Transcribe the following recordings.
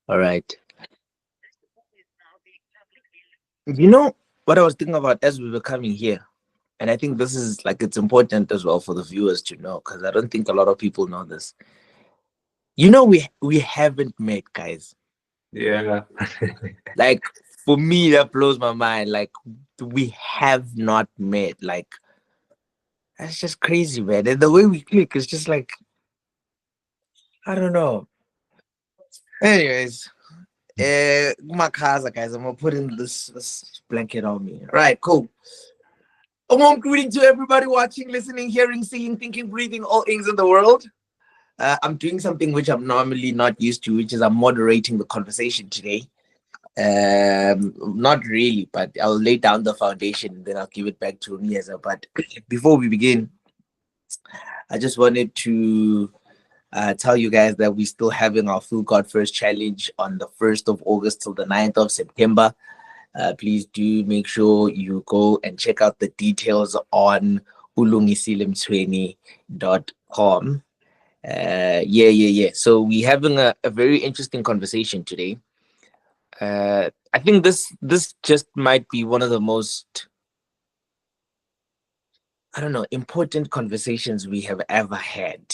All right. You know what I was thinking about as we were coming here, and I think this is like it's important as well for the viewers to know because I don't think a lot of people know this. We haven't met, guys. Yeah. Like for me, that blows my mind. Like we have not met. Like that's just crazy, man. And the way we click is just like I don't know. Anyways, Makaza, guys, I'm gonna put in this blanket on me. Right, cool. A warm greeting to everybody watching, listening, hearing, seeing, thinking, breathing, all things in the world. I'm doing something which I'm normally not used to, which is I'm moderating the conversation today. Not really, but I'll lay down the foundation and then I'll give it back to Mieza. But before we begin, I just wanted to tell you guys that we're still having our Full God First challenge on the 1st of August till the 9th of September. Please do make sure you go and check out the details on ulungisilimtweni.com. Yeah. So we're having a very interesting conversation today. I think this just might be one of the most, I don't know, important conversations we have ever had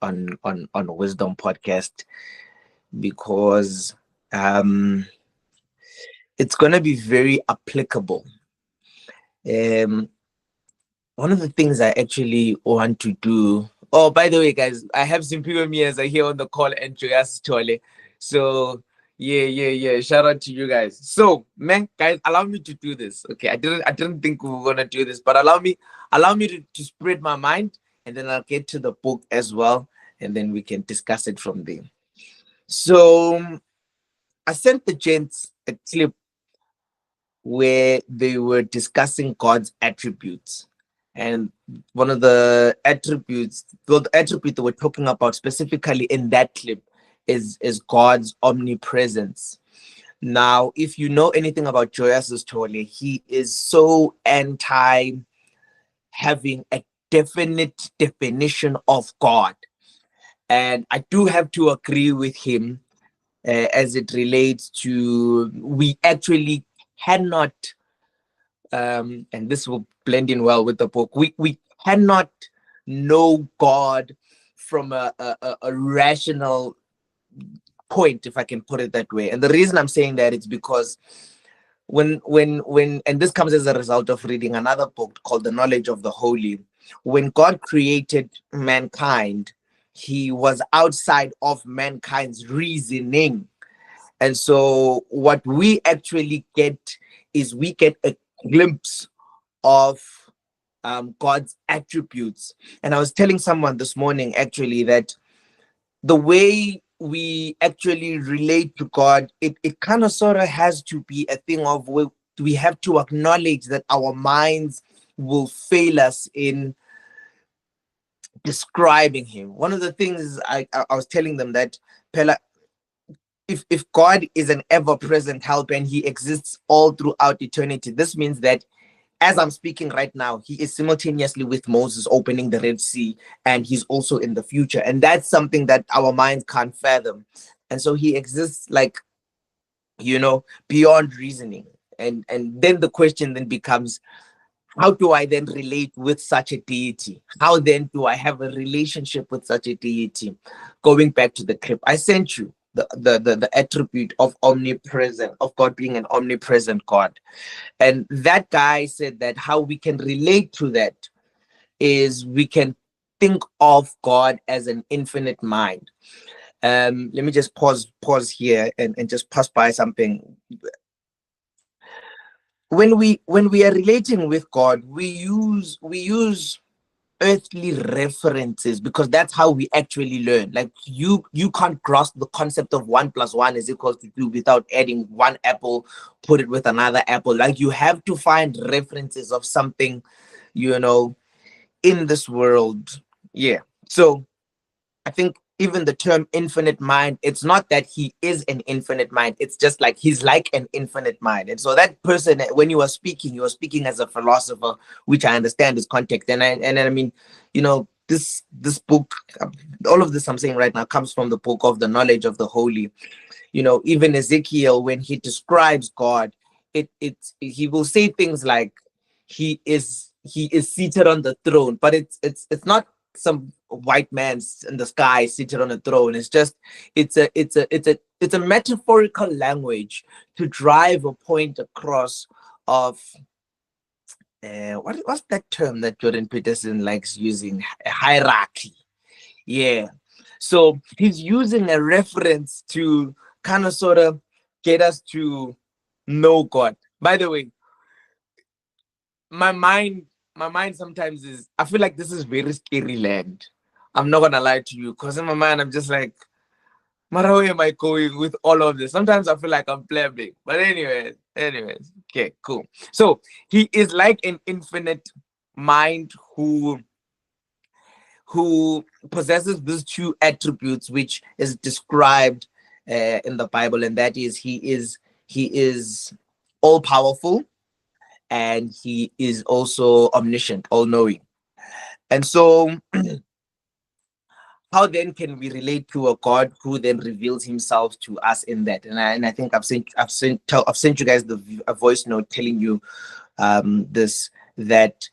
on Wisdom Podcast because it's gonna be very applicable. Um, One of the things I actually want to do. Oh, by the way, guys, I have some people me as I here on the call and Joyas Chole. So yeah. Shout out to you guys. So, man, guys, allow me to do this. Okay, I didn't think we were gonna do this, but allow me to spread my mind, and then I'll get to the book as well, and then we can discuss it from there. So I sent the gents a clip where they were discussing God's attributes. And one of the attributes, well, the attribute that we're talking about specifically in that clip is God's omnipresence. Now, if you know anything about Joyas Tole, he is so anti having a definite definition of God. And I do have to agree with him as it relates to we actually cannot and this will blend in well with the book. We cannot know God from a rational point, if I can put it that way. And the reason I'm saying that is because when and this comes as a result of reading another book called The Knowledge of the Holy. When God created mankind, he was outside of mankind's reasoning. And so what we actually get is we get a glimpse of God's attributes. And I was telling someone this morning actually that the way we actually relate to God, it kind of sort of has to be a thing of we have to acknowledge that our minds will fail us in describing him. One of the things I was telling them that Pella, if God is an ever-present help and he exists all throughout eternity, this means that as I'm speaking right now, he is simultaneously with Moses opening the Red Sea, and he's also in the future. And that's something that our minds can't fathom. And so he exists like, beyond reasoning. And then the question then becomes, how do I then relate with such a deity? How then do I have a relationship with such a deity? Going back to the clip, I sent you the attribute of omnipresent, of God being an omnipresent God. And that guy said that how we can relate to that is we can think of God as an infinite mind. Let me just pause here and just pass by something. When we are relating with God, we use earthly references because that's how we actually learn. Like you can't grasp the concept of 1 + 1 is equals to 2 without adding one apple, put it with another apple. Like you have to find references of something, you know in this world. Yeah. So I think even the term infinite mind, it's not that he is an infinite mind. It's just like he's like an infinite mind. And so that person, when you are speaking as a philosopher, which I understand is context. And I mean, you know, this book, all of this I'm saying right now comes from the book of the knowledge of the holy. Even Ezekiel, when he describes God, he will say things like he is seated on the throne, but it's not some white man in the sky seated on a throne. It's just it's a metaphorical language to drive a point across of what's that term that Jordan Peterson likes using? A hierarchy. Yeah. So he's using a reference to kind of sort of get us to know God. By the way, my mind, my mind sometimes is, I feel like this is very scary land. I'm not gonna lie to you, because in my mind I'm just like, Mara, where am I going with all of this? Sometimes I feel like I'm blabbing. But anyways, okay, cool. So he is like an infinite mind who possesses these two attributes, which is described in the Bible, and that is he is all powerful, and he is also omniscient, all knowing. And so, how then can we relate to a God who then reveals Himself to us in that? And I think I've sent you guys a voice note telling you this, that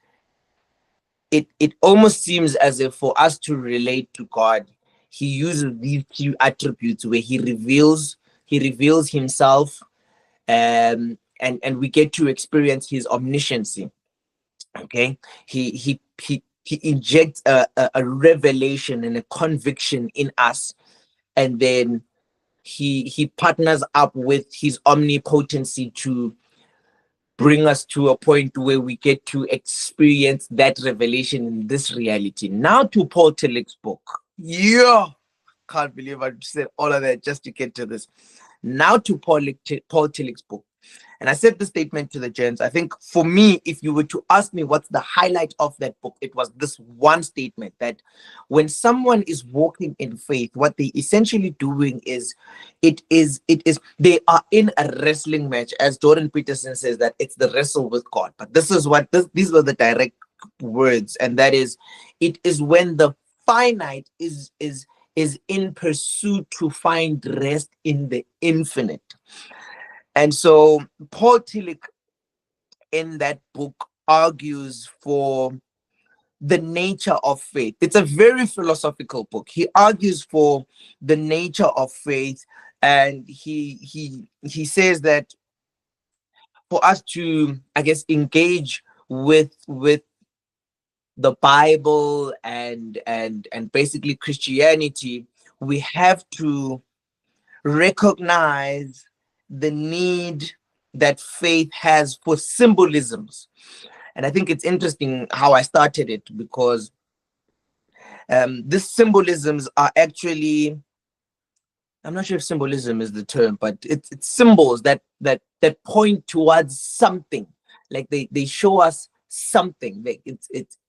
it almost seems as if for us to relate to God, He uses these two attributes where he reveals Himself, and we get to experience His omnisciency. Okay, he injects a revelation and a conviction in us, and then he partners up with His omnipotency to bring us to a point where we get to experience that revelation in this reality. Now to Paul Tillich's book. Yeah, can't believe I said all of that just to get to this. Now to Paul Tillich's book. And I said the statement to the gents. I think for me, if you were to ask me what's the highlight of that book, it was this one statement, that when someone is walking in faith, what they essentially doing is, they are in a wrestling match. As Jordan Peterson says, that it's the wrestle with God. But these were the direct words, and that is, it is when the finite is in pursuit to find rest in the infinite. And so Paul Tillich in that book argues for the nature of faith. It's a very philosophical book. He argues for the nature of faith, and he says that for us to, I guess, engage with the Bible and basically Christianity, we have to recognize the need that faith has for symbolisms. And I think it's interesting how I started it, because these symbolisms are actually, I'm not sure if symbolism is the term, but it's symbols that point towards something. Like they show us something.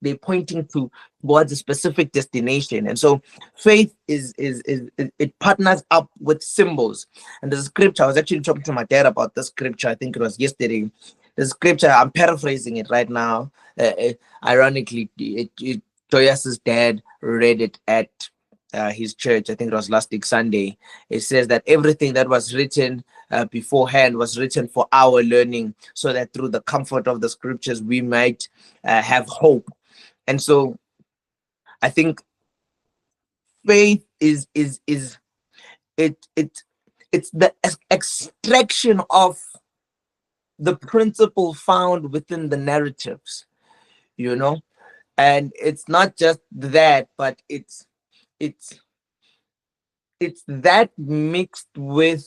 They're pointing towards a specific destination. And so faith is it partners up with symbols. And there's a scripture. I was actually talking to my dad about this scripture. I think it was yesterday. The scripture, I'm paraphrasing it right now. Ironically, Joyas's dad read it at his church. I think it was last week Sunday. It says that everything that was written beforehand was written for our learning, so that through the comfort of the scriptures we might have hope. And so I think faith is it's the extraction of the principle found within the narratives, and it's not just that, but it's that mixed with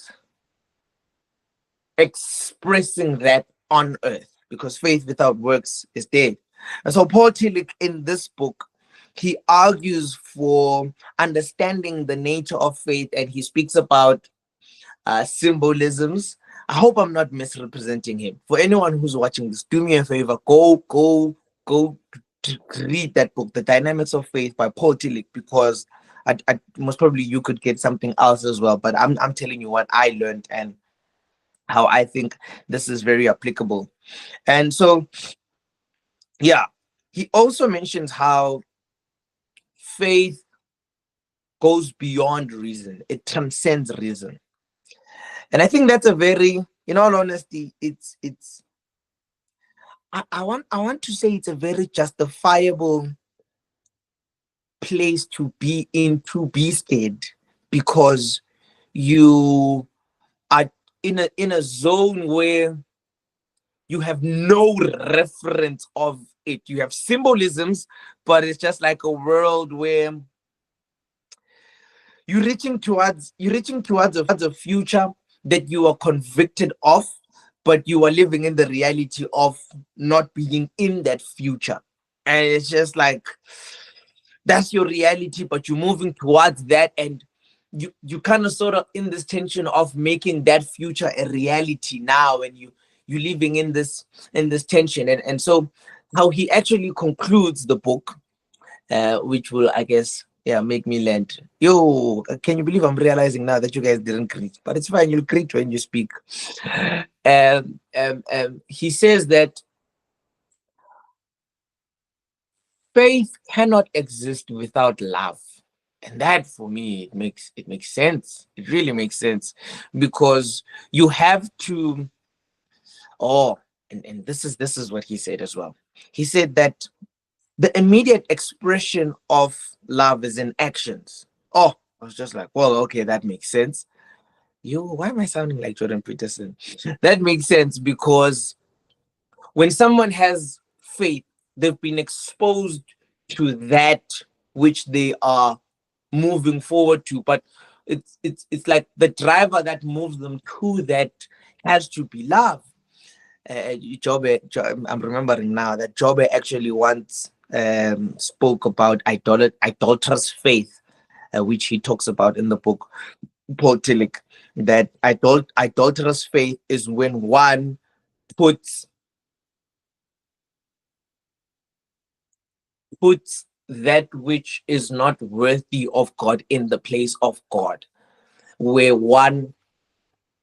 expressing that on earth, because faith without works is dead. And so Paul Tillich in this book, he argues for understanding the nature of faith, and he speaks about symbolisms. I hope I'm not misrepresenting him. For anyone who's watching this, do me a favor, go to read that book, The Dynamics of Faith by Paul Tillich, because I most probably you could get something else as well. But I'm telling you what I learned and how I think this is very applicable. And so, yeah, he also mentions how faith goes beyond reason. It transcends reason. And I think that's a very, in all honesty, it's I want to say it's a very justifiable place to be in, to be scared, because you are in a zone where you have no reference of it. You have symbolisms, but it's just like a world where you're reaching towards a future that you are convicted of, but you are living in the reality of not being in that future. And it's just like that's your reality, but you're moving towards that, and you kind of sort of in this tension of making that future a reality now, and you're living in this tension. And so how he actually concludes the book, which will, I guess, yeah, make me land. Yo, can you believe I'm realizing now that you guys didn't greet? But it's fine, you'll greet when you speak. He says that faith cannot exist without love. And that, for me, it makes sense. It really makes sense, because you have to. Oh, and this is what he said as well. He said that the immediate expression of love is in actions. Oh, I was just like, well, okay, that makes sense. Yo, why am I sounding like Jordan Peterson? That makes sense, because when someone has faith, they've been exposed to that which they are moving forward to. But it's like the driver that moves them to that has to be love. I'm remembering now that Jobe actually once spoke about idolatrous faith, which he talks about in the book, Paul Tillich, that idolatrous faith is when one puts that which is not worthy of God in the place of God, where one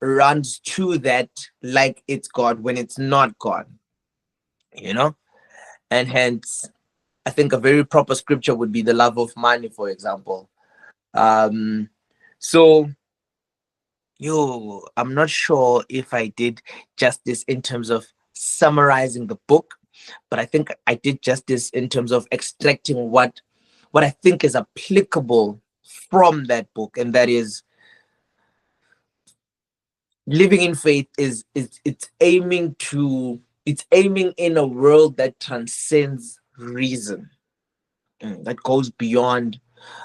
runs to that like it's God when it's not God, you know? And hence, I think a very proper scripture would be the love of money, for example. Um, so, I'm not sure if I did justice in terms of summarizing the book, but I think I did justice in terms of extracting what I think is applicable from that book, and that is living in faith is it's aiming in a world that transcends reason, that goes beyond.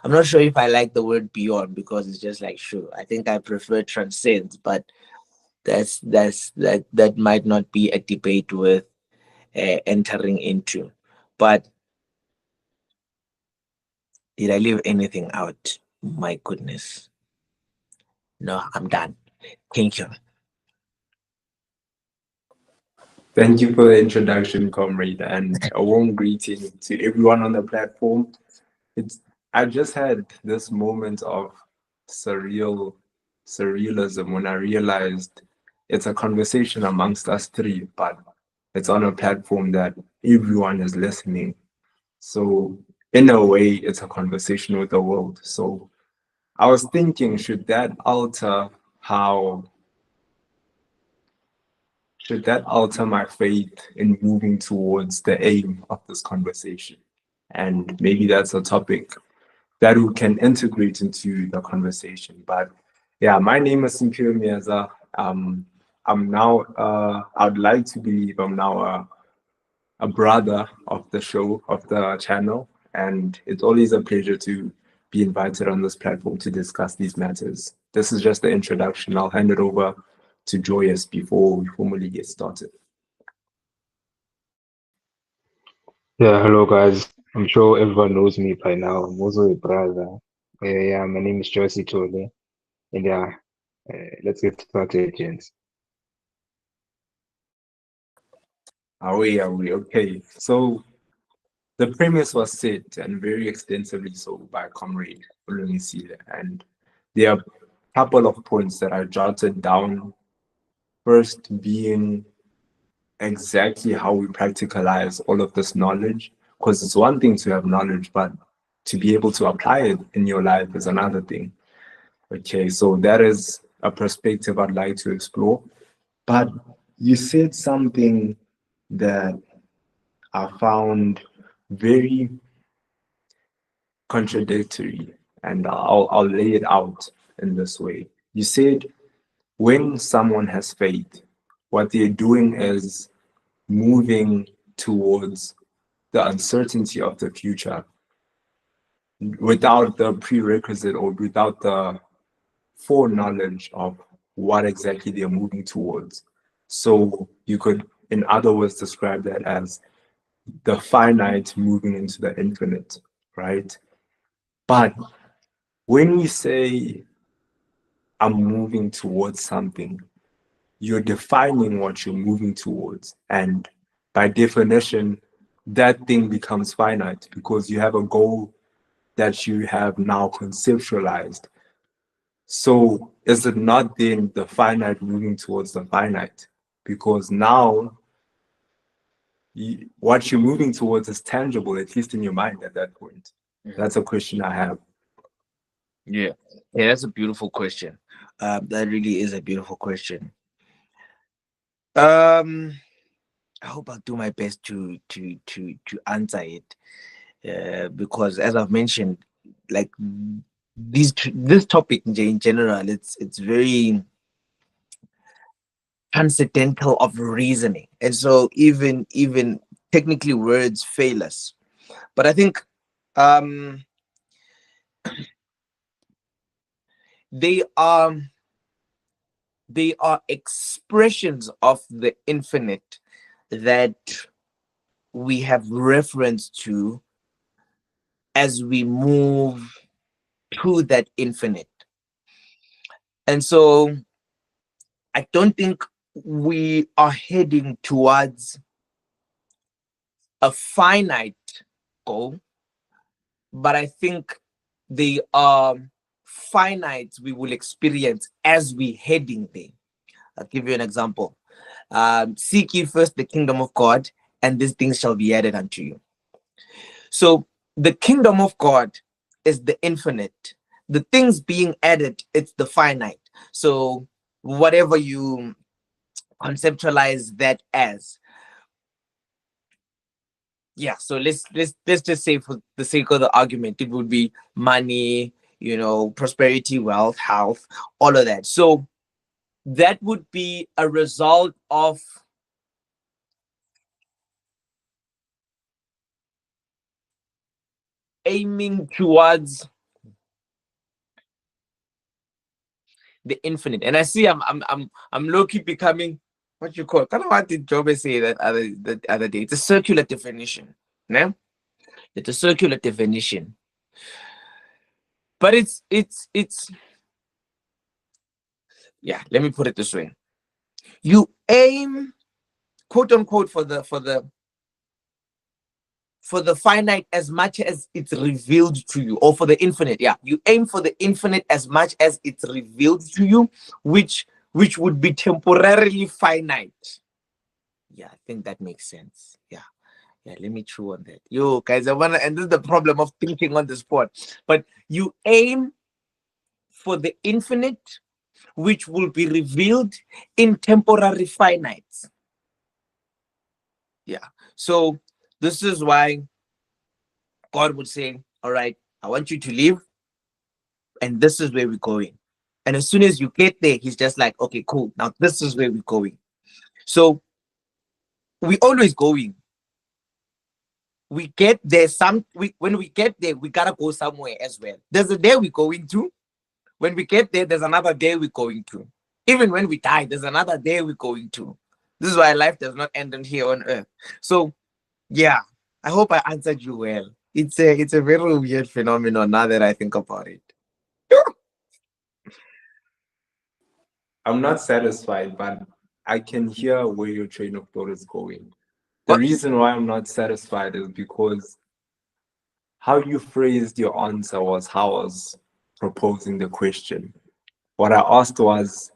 I'm not sure if I like the word beyond, because it's just like, sure, I think I prefer transcends, but that might not be a debate worth entering into. But did I leave anything out? My goodness. No, I'm done. Thank you. Thank you for the introduction, comrade, and a warm greeting to everyone on the platform. It's I just had this moment of surrealism when I realized it's a conversation amongst us three, but it's on a platform that everyone is listening. So in a way, it's a conversation with the world. So I was thinking, how should that alter my faith in moving towards the aim of this conversation? And maybe that's a topic that we can integrate into the conversation. But yeah, my name is Simpio Miaza. I'm now, I would like to believe I'm now a brother of the show, of the channel. And it's always a pleasure to be invited on this platform to discuss these matters. This is just the introduction. I'll hand it over to Joyous before we formally get started. Yeah, hello guys. I'm sure everyone knows me by now. I'm also a brother. Yeah, my name is Joyce Tole. And yeah, let's get started, gents. Are we? Okay. So the premise was set and very extensively so by Comrade Olunisile. And there are a couple of points that I jotted down. First being exactly how we practicalize all of this knowledge. Because it's one thing to have knowledge, but to be able to apply it in your life is another thing. Okay, so that is a perspective I'd like to explore. But you said something that I found very contradictory, and I'll lay it out in this way. You said when someone has faith, what they're doing is moving towards the uncertainty of the future without the prerequisite or without the foreknowledge of what exactly they're moving towards. So you could, in other words, describe that as the finite moving into the infinite, right? But when we say I'm moving towards something, you're defining what you're moving towards. And by definition, that thing becomes finite because you have a goal that you have now conceptualized. So is it not then the finite moving towards the finite? Because now what you're moving towards is tangible, at least in your mind at that point. That's a question I have. Yeah, yeah, that's a beautiful question. That really is a beautiful question. Um, I hope I'll do my best to answer it. Because as I've mentioned, like this topic in general, it's very transcendental of reasoning, and so even technically words fail us. But I think um they are they are expressions of the infinite that we have reference to as we move to that infinite. And so I don't think we are heading towards a finite goal, but I think they are finite we will experience as we heading there. I'll give you an example. Seek ye first the kingdom of God, and these things shall be added unto you. So the kingdom of God is the infinite. The things being added, it's the finite. So whatever you conceptualize that as, yeah. So let's just say for the sake of the argument, it would be money, prosperity, wealth, health, all of that. So that would be a result of aiming towards the infinite. And I see I'm low-key becoming what you call, kind of what did Jobe say the other day? It's a circular definition. No? It's a circular definition. But it's yeah, let me put it this way. You aim, quote unquote, for the finite as much as it's revealed to you, or for the infinite. Yeah, you aim for the infinite as much as it's revealed to you, which would be temporarily finite. Yeah, I think that makes sense. Yeah, let me chew on that. Yo guys, and this is the problem of thinking on the spot. But you aim for the infinite, which will be revealed in temporary finites. Yeah, so this is why God would say, all right, I want you to live, and this is where we're going. And as soon as you get there, he's just like, okay, cool. Now this is where we're going. So we always going. We get there. When we get there, we gotta go somewhere as well. There's a day we're going to. When we get there, there's another day we're going to. Even when we die, there's another day we're going to. This is why life does not end on here on earth. So yeah, I hope I answered you well. It's a very weird phenomenon now that I think about it. I'm not satisfied, but I can hear where your train of thought is going. The But reason why I'm not satisfied is because how you phrased your answer was how I was proposing the question. What I asked was,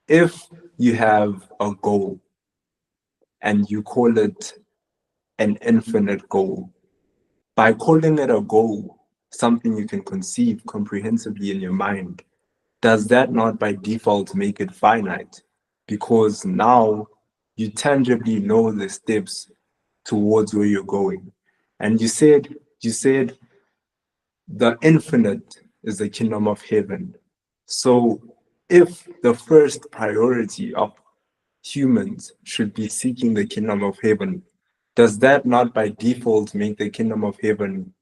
if you have a goal and you call it an infinite goal, by calling it a goal, something you can conceive comprehensively in your mind, does that not by default make it finite? Because now you tangibly know the steps towards where you're going. And you said the infinite is the kingdom of heaven. So if the first priority of humans should be seeking the kingdom of heaven, does that not by default make the kingdom of heaven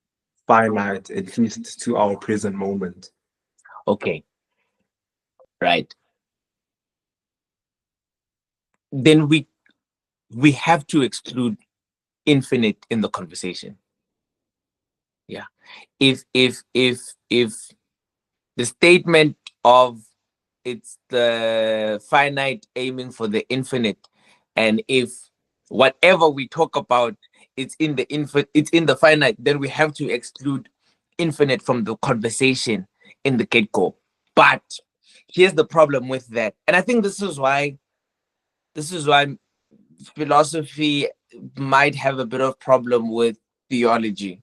finite, at least to our present moment? Okay, right. Then we have to exclude infinite in the conversation. Yeah. If the statement of it's the finite aiming for the infinite, and if whatever we talk about it's in the infinite, it's in the finite, then we have to exclude infinite from the conversation in the get-go. But here's the problem with that, and I think this is why philosophy might have a bit of problem with theology.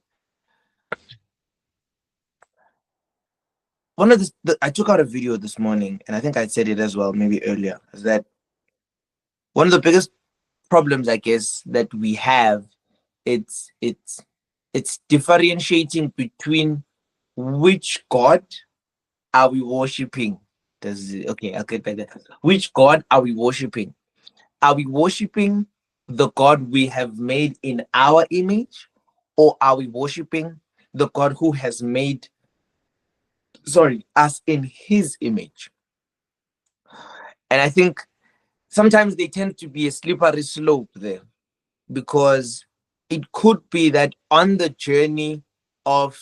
One of I took out a video this morning, and I think I said it as well, maybe earlier, is that one of the biggest problems, I guess, that we have, it's it's it's differentiating between which God are we worshiping. Okay, I'll get back there. Which God are we worshiping? Are we worshiping the God we have made in our image, or are we worshiping the God who has made, sorry, us in his image? And I think sometimes they tend to be a slippery slope there, because it could be that on the journey of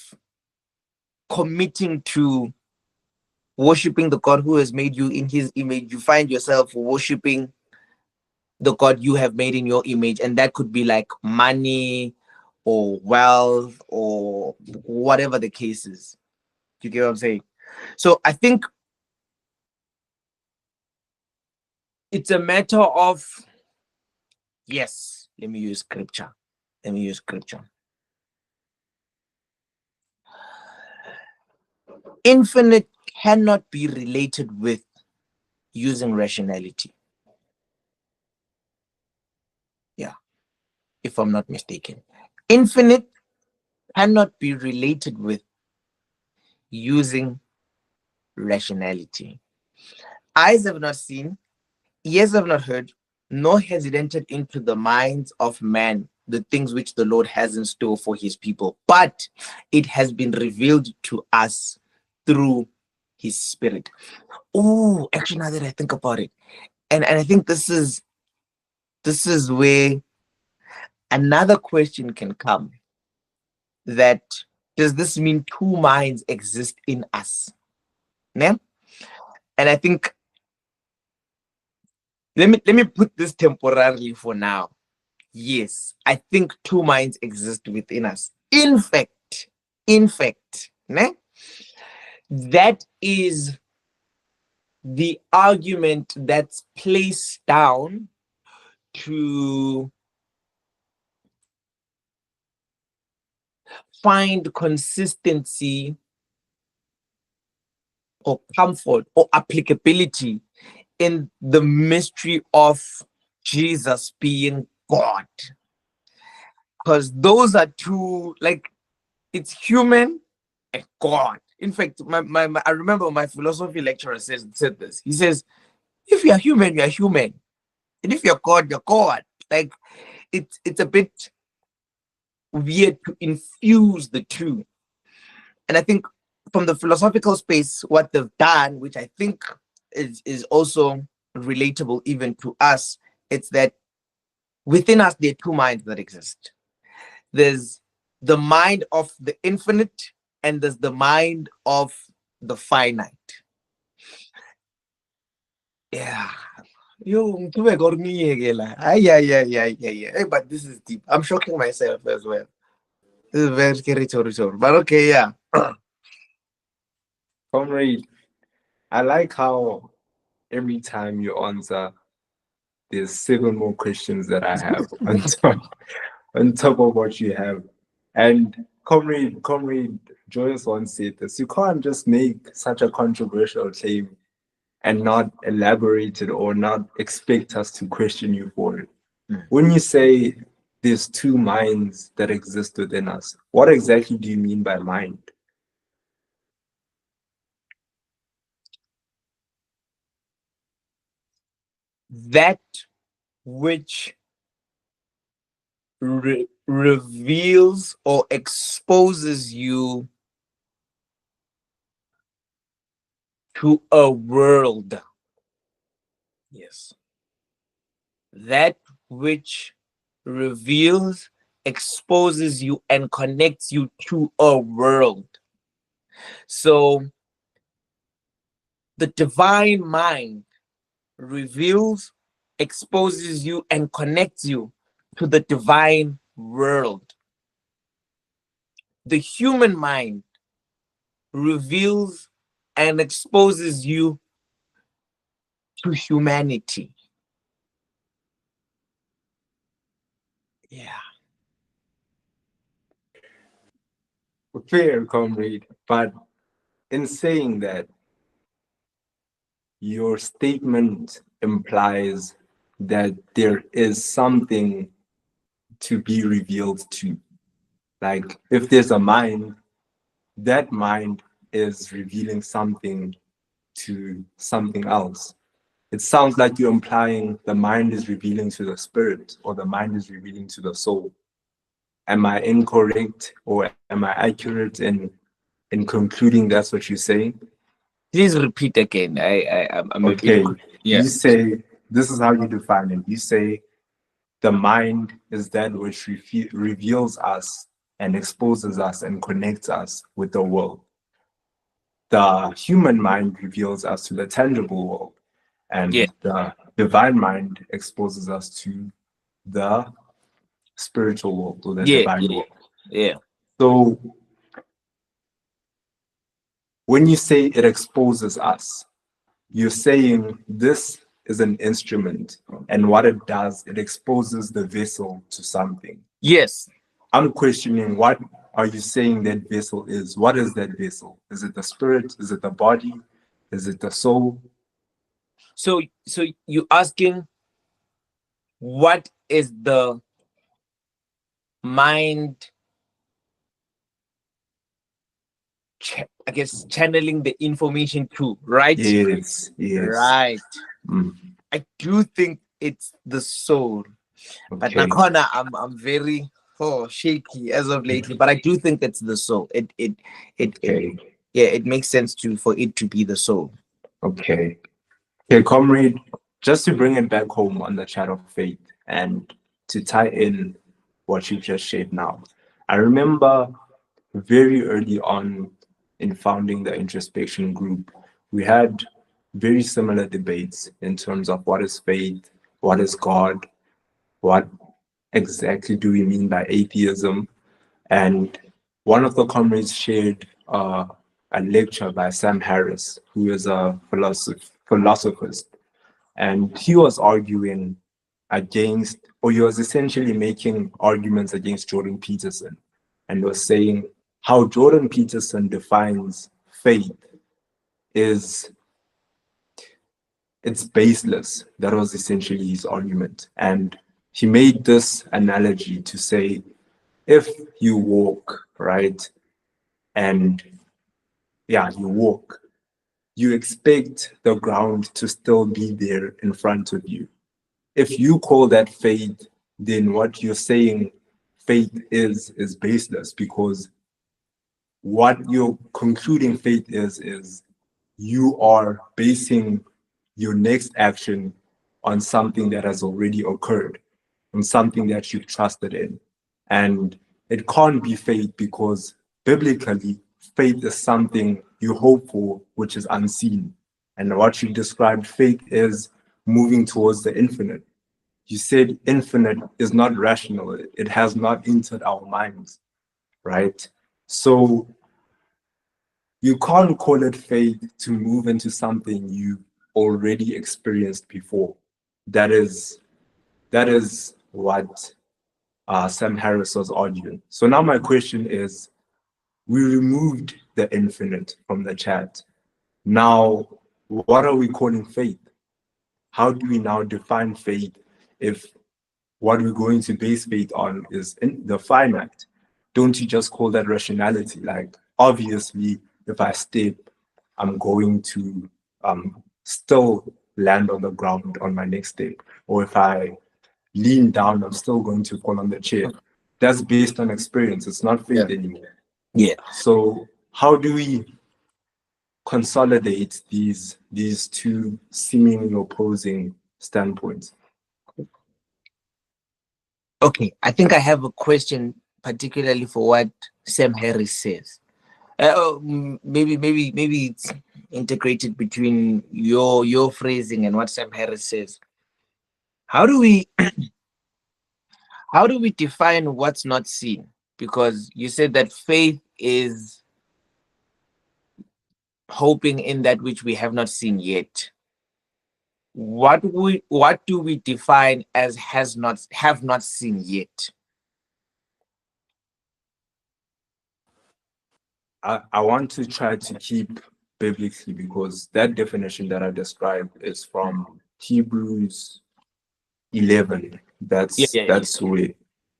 committing to worshiping the God who has made you in his image, you find yourself worshiping the God you have made in your image. And that could be like money or wealth or whatever the case is. You get what I'm saying? So I think it's a matter of, yes, let me use scripture. Infinite cannot be related with using rationality. Yeah, if I'm not mistaken. Infinite cannot be related with using rationality. Eyes have not seen, ears have not heard, nor has it entered into the minds of man the things which the Lord has in store for his people, but it has been revealed to us through his spirit. Oh, actually, now that I think about it, and I think this is where another question can come, that does this mean two minds exist in us? Yeah? And I think, let me put this temporarily for now. Yes, I think two minds exist within us. In fact, né? That is the argument that's placed down to find consistency or comfort or applicability in the mystery of Jesus being God. Because those are two, like, it's human and God. In fact, I remember my philosophy lecturer said this. He says, if you're human, you're human. And if you're God, you're God. Like, it's a bit weird to infuse the two. And I think from the philosophical space, what they've done, which I think is also relatable even to us, it's that within us there are two minds that exist. There's the mind of the infinite, and there's the mind of the finite. Yeah. Yo, yeah. But this is deep. I'm shocking myself as well. This is very scary, but okay, yeah. Comrade, I like how every time you answer, there's seven more questions that I have on top of what you have. And Comrade Joyce once said this. You can't just make such a controversial claim and not elaborate it or not expect us to question you for it. Mm. When you say there's two minds that exist within us, what exactly do you mean by mind? That which reveals or exposes you to a world. Yes. That which reveals, exposes you, and connects you to a world. So the divine mind reveals, exposes you, and connects you to the divine world. The human mind reveals and exposes you to humanity. Yeah. Fair, comrade. But in saying that, your statement implies that there is something to be revealed to. Like, if there's a mind, that mind is revealing something to something else. It sounds like you're implying the mind is revealing to the spirit or the mind is revealing to the soul. Am I incorrect or am I accurate in concluding that's what you're saying? Please repeat again. I'm a bit. Okay, Yeah. you say this is how you define it. You say the mind is that which reveals us and exposes us and connects us with the world. The human mind reveals us to the tangible world, Yeah. and the divine mind exposes us to the spiritual world or the Yeah. divine Yeah. world. Yeah. So when you say it exposes us, you're saying this is an instrument, and what it does, it exposes the vessel to something. Yes. I'm questioning what are you saying that vessel is? What is that vessel? Is it the spirit? Is it the body? Is it the soul? So you asking what is the mind, I guess, channeling the information to, right? Yes, yes. Right. Mm, I do think it's the soul, but okay, Nakona, I'm very shaky as of lately. But I do think it's the soul. It okay, yeah, it makes sense to for it to be the soul. okay. Okay, comrade, just to bring it back home on the chat of faith and to tie in what you just shared now. I remember very early on in founding the introspection group, we had very similar debates in terms of what is faith, what is God, what exactly do we mean by atheism. And one of the comrades shared a lecture by Sam Harris, who is a philosophist, and he was arguing against, or he was essentially making arguments against Jordan Peterson, and was saying how Jordan Peterson defines faith is it's baseless. That was essentially his argument. And he made this analogy to say, if you walk, right, and yeah, you walk, you expect the ground to still be there in front of you. If you call that faith, then what you're saying faith is baseless, because what you're concluding faith is you are basing your next action on something that has already occurred, on something that you've trusted in. And it can't be faith because biblically, faith is something you hope for, which is unseen. And what you described, faith is moving towards the infinite. You said infinite is not rational, it has not entered our minds, right? So you can't call it faith to move into something you already experienced before. That is what Sam Harris was arguing. So now my question is, We removed the infinite from the chat. Now, what are we calling faith? How do we now define faith if what we're going to base faith on is in the finite? Don't you just call that rationality? Like, obviously, if I step, I'm going to still land on the ground on my next step. Or if I lean down, I'm still going to fall on the chair. That's based on experience. It's not faith anymore. Yeah. So how do we consolidate these two seemingly opposing standpoints? Okay, I think I have a question particularly for what Sam Harris says. Maybe it's integrated between your phrasing and what Sam Harris says. How do we how do we define what's not seen? Because you said that faith is hoping in that which we have not seen yet. What do we define as have not seen yet? I want to try to keep biblically because that definition that I described is from Hebrews 11. That's where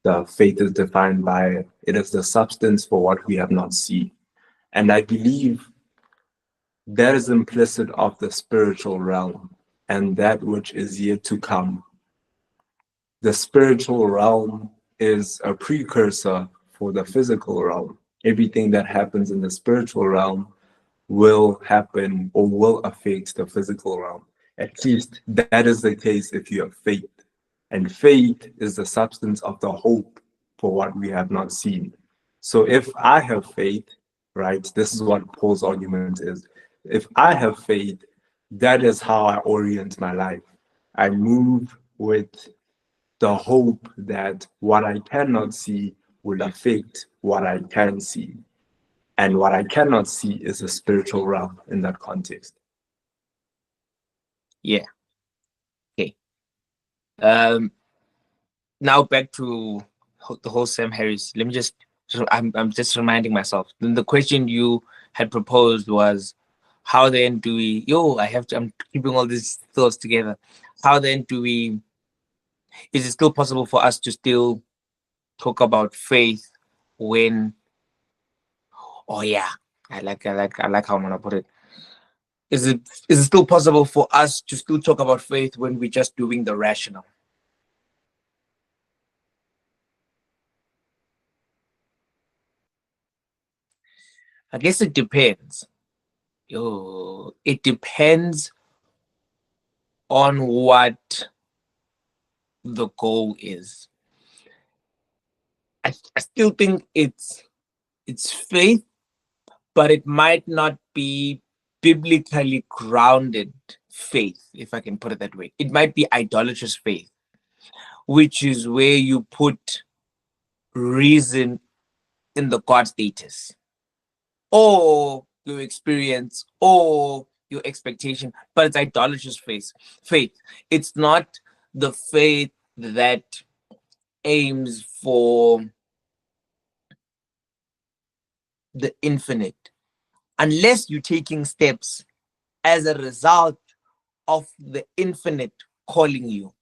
the faith is defined by it is the substance for what we have not seen. And I believe that is implicit of the spiritual realm and that which is yet to come. The spiritual realm is a precursor for the physical realm. Everything that happens in the spiritual realm will happen or will affect the physical realm. At least that is the case if you have faith. And faith is the substance of the hope for what we have not seen. So if I have faith, right, this is what Paul's argument is. If I have faith, that is how I orient my life. I move with the hope that what I cannot see will affect what I can see. And what I cannot see is a spiritual realm in that context. Yeah. Okay. Um Now back to the whole Sam Harris. Let me just I'm just reminding myself. Then the question you had proposed was how then do we I'm keeping all these thoughts together. How then do we is it still possible for us to still talk about faith when oh yeah, I like how I'm gonna put it. Is it still possible for us to still talk about faith when we're just doing the rational? I guess it depends. It depends on what the goal is. I still think it's faith, but it might not be biblically grounded faith, if I can put it that way. It might be idolatrous faith, which is where you put reason in the God status, or your experience, or your expectation, but it's idolatrous faith. It's not the faith that aims for the infinite, unless you're taking steps as a result of the infinite calling you.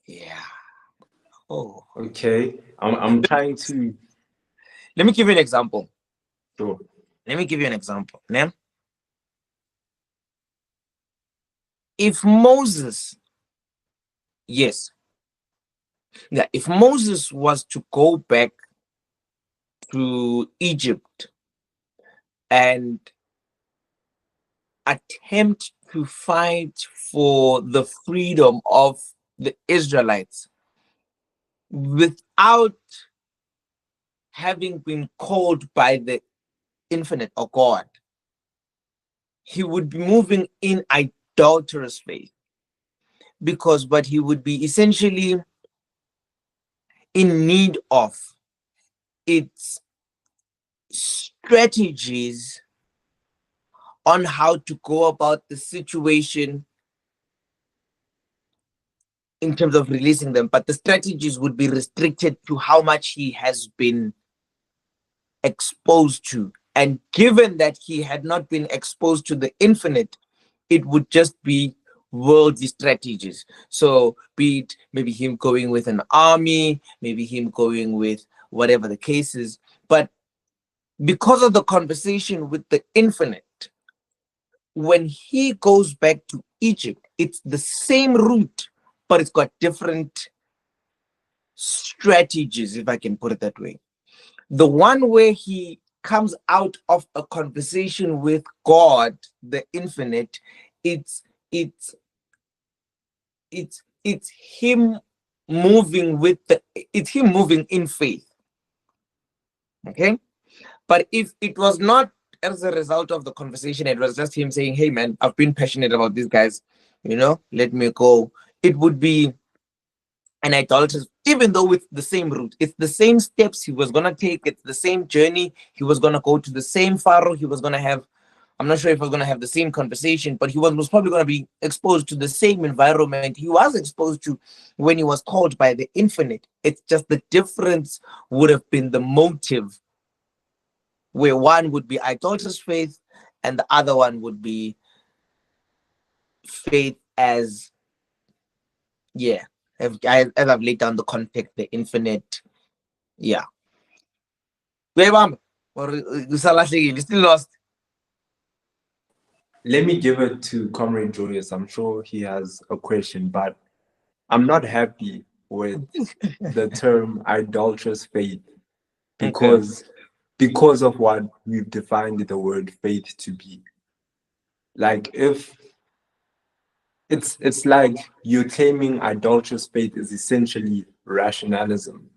Yeah. Oh. Okay. I'm trying to. Let me give you an example. Sure. Let me give you an example. Now, if Moses, yes, yeah, if Moses was to go back to Egypt and attempt to fight for the freedom of the Israelites without having been called by the infinite or God, he would be moving in adulterous faith, because what he would be essentially in need of its strategies on how to go about the situation in terms of releasing them, but the strategies would be restricted to how much he has been exposed to. And given that he had not been exposed to the infinite, it would just be worldly strategies. So, be it maybe him going with an army, maybe him going with whatever the case is. But because of the conversation with the infinite, when he goes back to Egypt, it's the same route, but it's got different strategies, if I can put it that way. The one where he comes out of a conversation with God, the infinite, it's it's it's him moving with the it's him moving in faith. Okay. But if it was not as a result of the conversation, it was just him saying, hey man, I've been passionate about these guys, let me go. It would be an idolatrous, even though it's the same route, it's the same steps he was gonna take, it's the same journey. He was gonna go to the same Pharaoh. He was gonna have, I'm not sure if we're gonna have the same conversation, but he was most probably gonna be exposed to the same environment he was exposed to when he was called by the infinite. It's just the difference would have been the motive, where one would be idolatrous faith and the other one would be faith as, yeah, as I've laid down the context, the infinite. Yeah. Where am I? Or you still lost? Let me give it to Comrade Julius. I'm sure he has a question, but I'm not happy with the term idolatrous faith Okay. because of what we've defined the word faith to be. Like if it's like you're claiming idolatrous faith is essentially rationalism,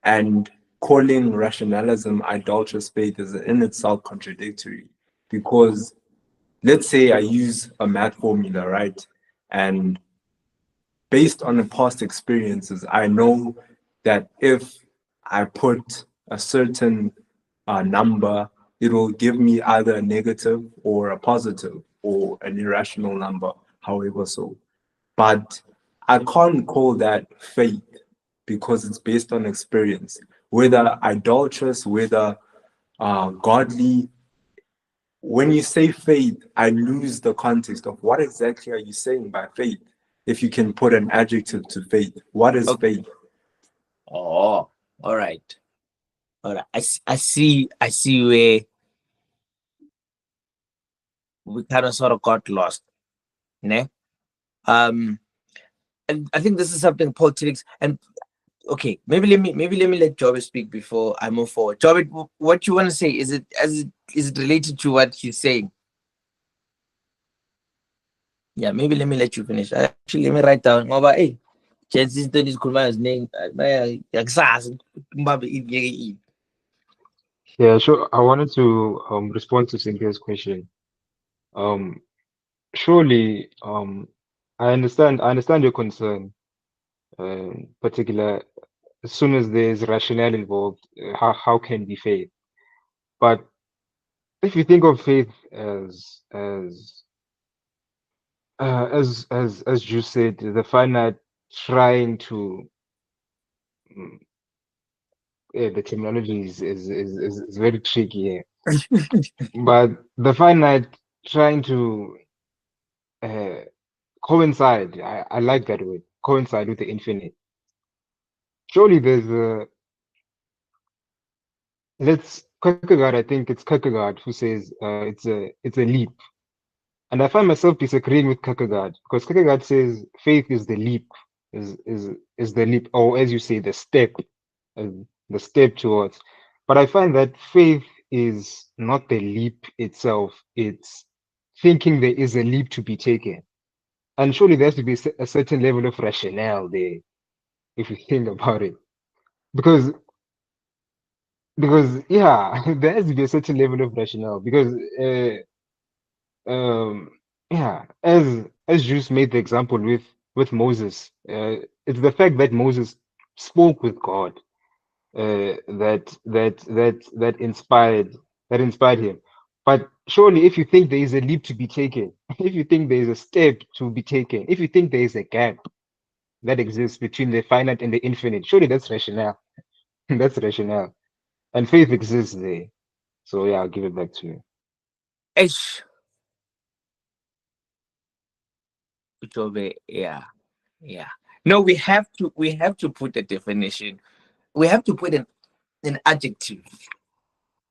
and calling rationalism idolatrous faith is in itself contradictory, because let's say I use a math formula, right? And based on the past experiences, I know that if I put a certain number, it will give me either a negative or a positive or an irrational number, however so. But I can't call that faith because it's based on experience, whether idolatrous, whether godly. When you say faith, I lose the context of what exactly are you saying by faith. If you can put an adjective to faith, what is Okay. faith? Oh, all right. All right. I see where we kind of sort of got lost. Ne? Um, and I think this is something Paul Tillich, and okay, maybe let me let Jobert speak before I move forward. Jobert, what you want to say, is it related to what he's saying? Yeah, maybe let me let you finish. Actually, let me write down. Ngoba, hey, chances to this Kurma's name. Yakusazi, mbabe iveke. Yeah, sure. I wanted to respond to Cynthia's question. Um, surely, I understand your concern, particular as soon as there's rationale involved, how can be faith? But if you think of faith as you said, the finite trying to the terminology is very tricky here. But the finite trying to uh, coincide, I like that word, coincide with the infinite. Surely there's a let's Kierkegaard, I think it's Kierkegaard who says it's a leap. And I find myself disagreeing with Kierkegaard because Kierkegaard says faith is the leap, is the leap, or as you say, uh, the step towards. But I find that faith is not the leap itself. It's thinking there is a leap to be taken. And surely there has to be a certain level of rationale there, if you think about it. Because yeah, there has to be a certain level of rationale. Because um yeah, as Juice made the example with Moses, it's the fact that Moses spoke with God that inspired him. But surely if you think there is a leap to be taken, if you think there is a step to be taken, if you think there is a gap, that exists between the finite and the infinite. Surely that's rationale. That's rationale. And faith exists there. So yeah, I'll give it back to you. Ish. Utobe, yeah, yeah. No, we have to put a definition. We have to put an adjective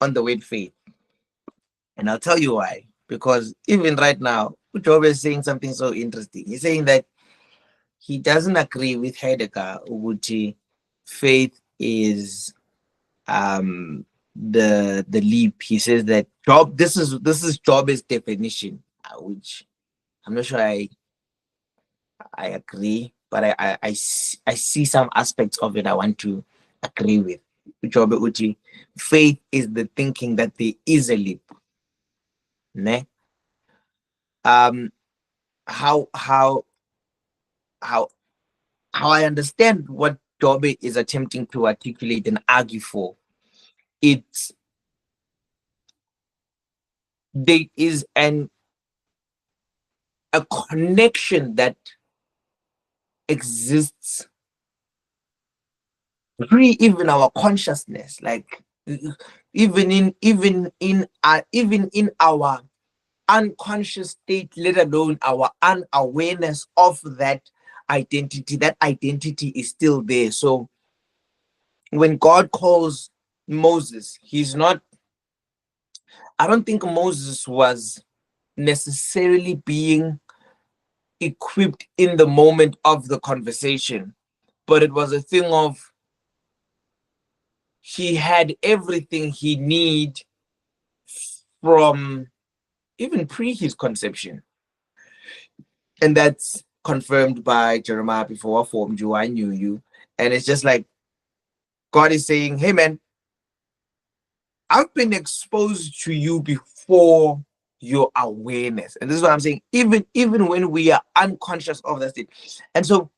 on the word faith. And I'll tell you why. Because even right now, Utobe is saying something so interesting. He's saying that he doesn't agree with Heidegger, Uguchi. Faith is the leap. He says that job. This is Job's definition, which I'm not sure I agree, but I see some aspects of it I want to agree with. Job Uchi, faith is the thinking that there is a leap. Ne? Um, how how how how I understand what Jobe is attempting to articulate and argue for. It's there is a connection that exists pre even our consciousness, like even in our unconscious state, let alone our unawareness of that identity. That identity is still there. So when God calls Moses, he's not, I don't think Moses was necessarily being equipped in the moment of the conversation, but it was a thing of he had everything he need from even pre his conception. And that's confirmed by Jeremiah, before I formed you, I knew you. And it's just like God is saying, hey man, I've been exposed to you before your awareness. And this is what I'm saying, even when we are unconscious of that state. And so,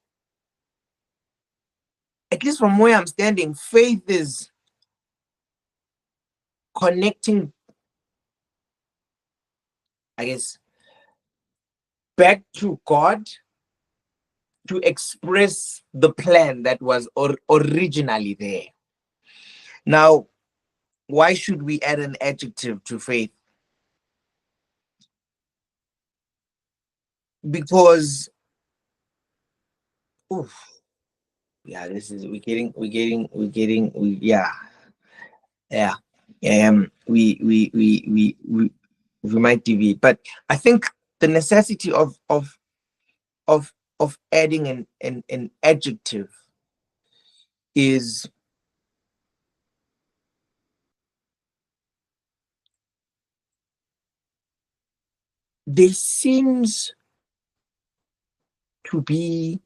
at least from where I'm standing, faith is connecting, I guess, back to God to express the plan that was originally there. Now, why should we add an adjective to faith? Because, oof, yeah, this is yeah, yeah, we might deviate, but I think the necessity of of adding an adjective is there seems to be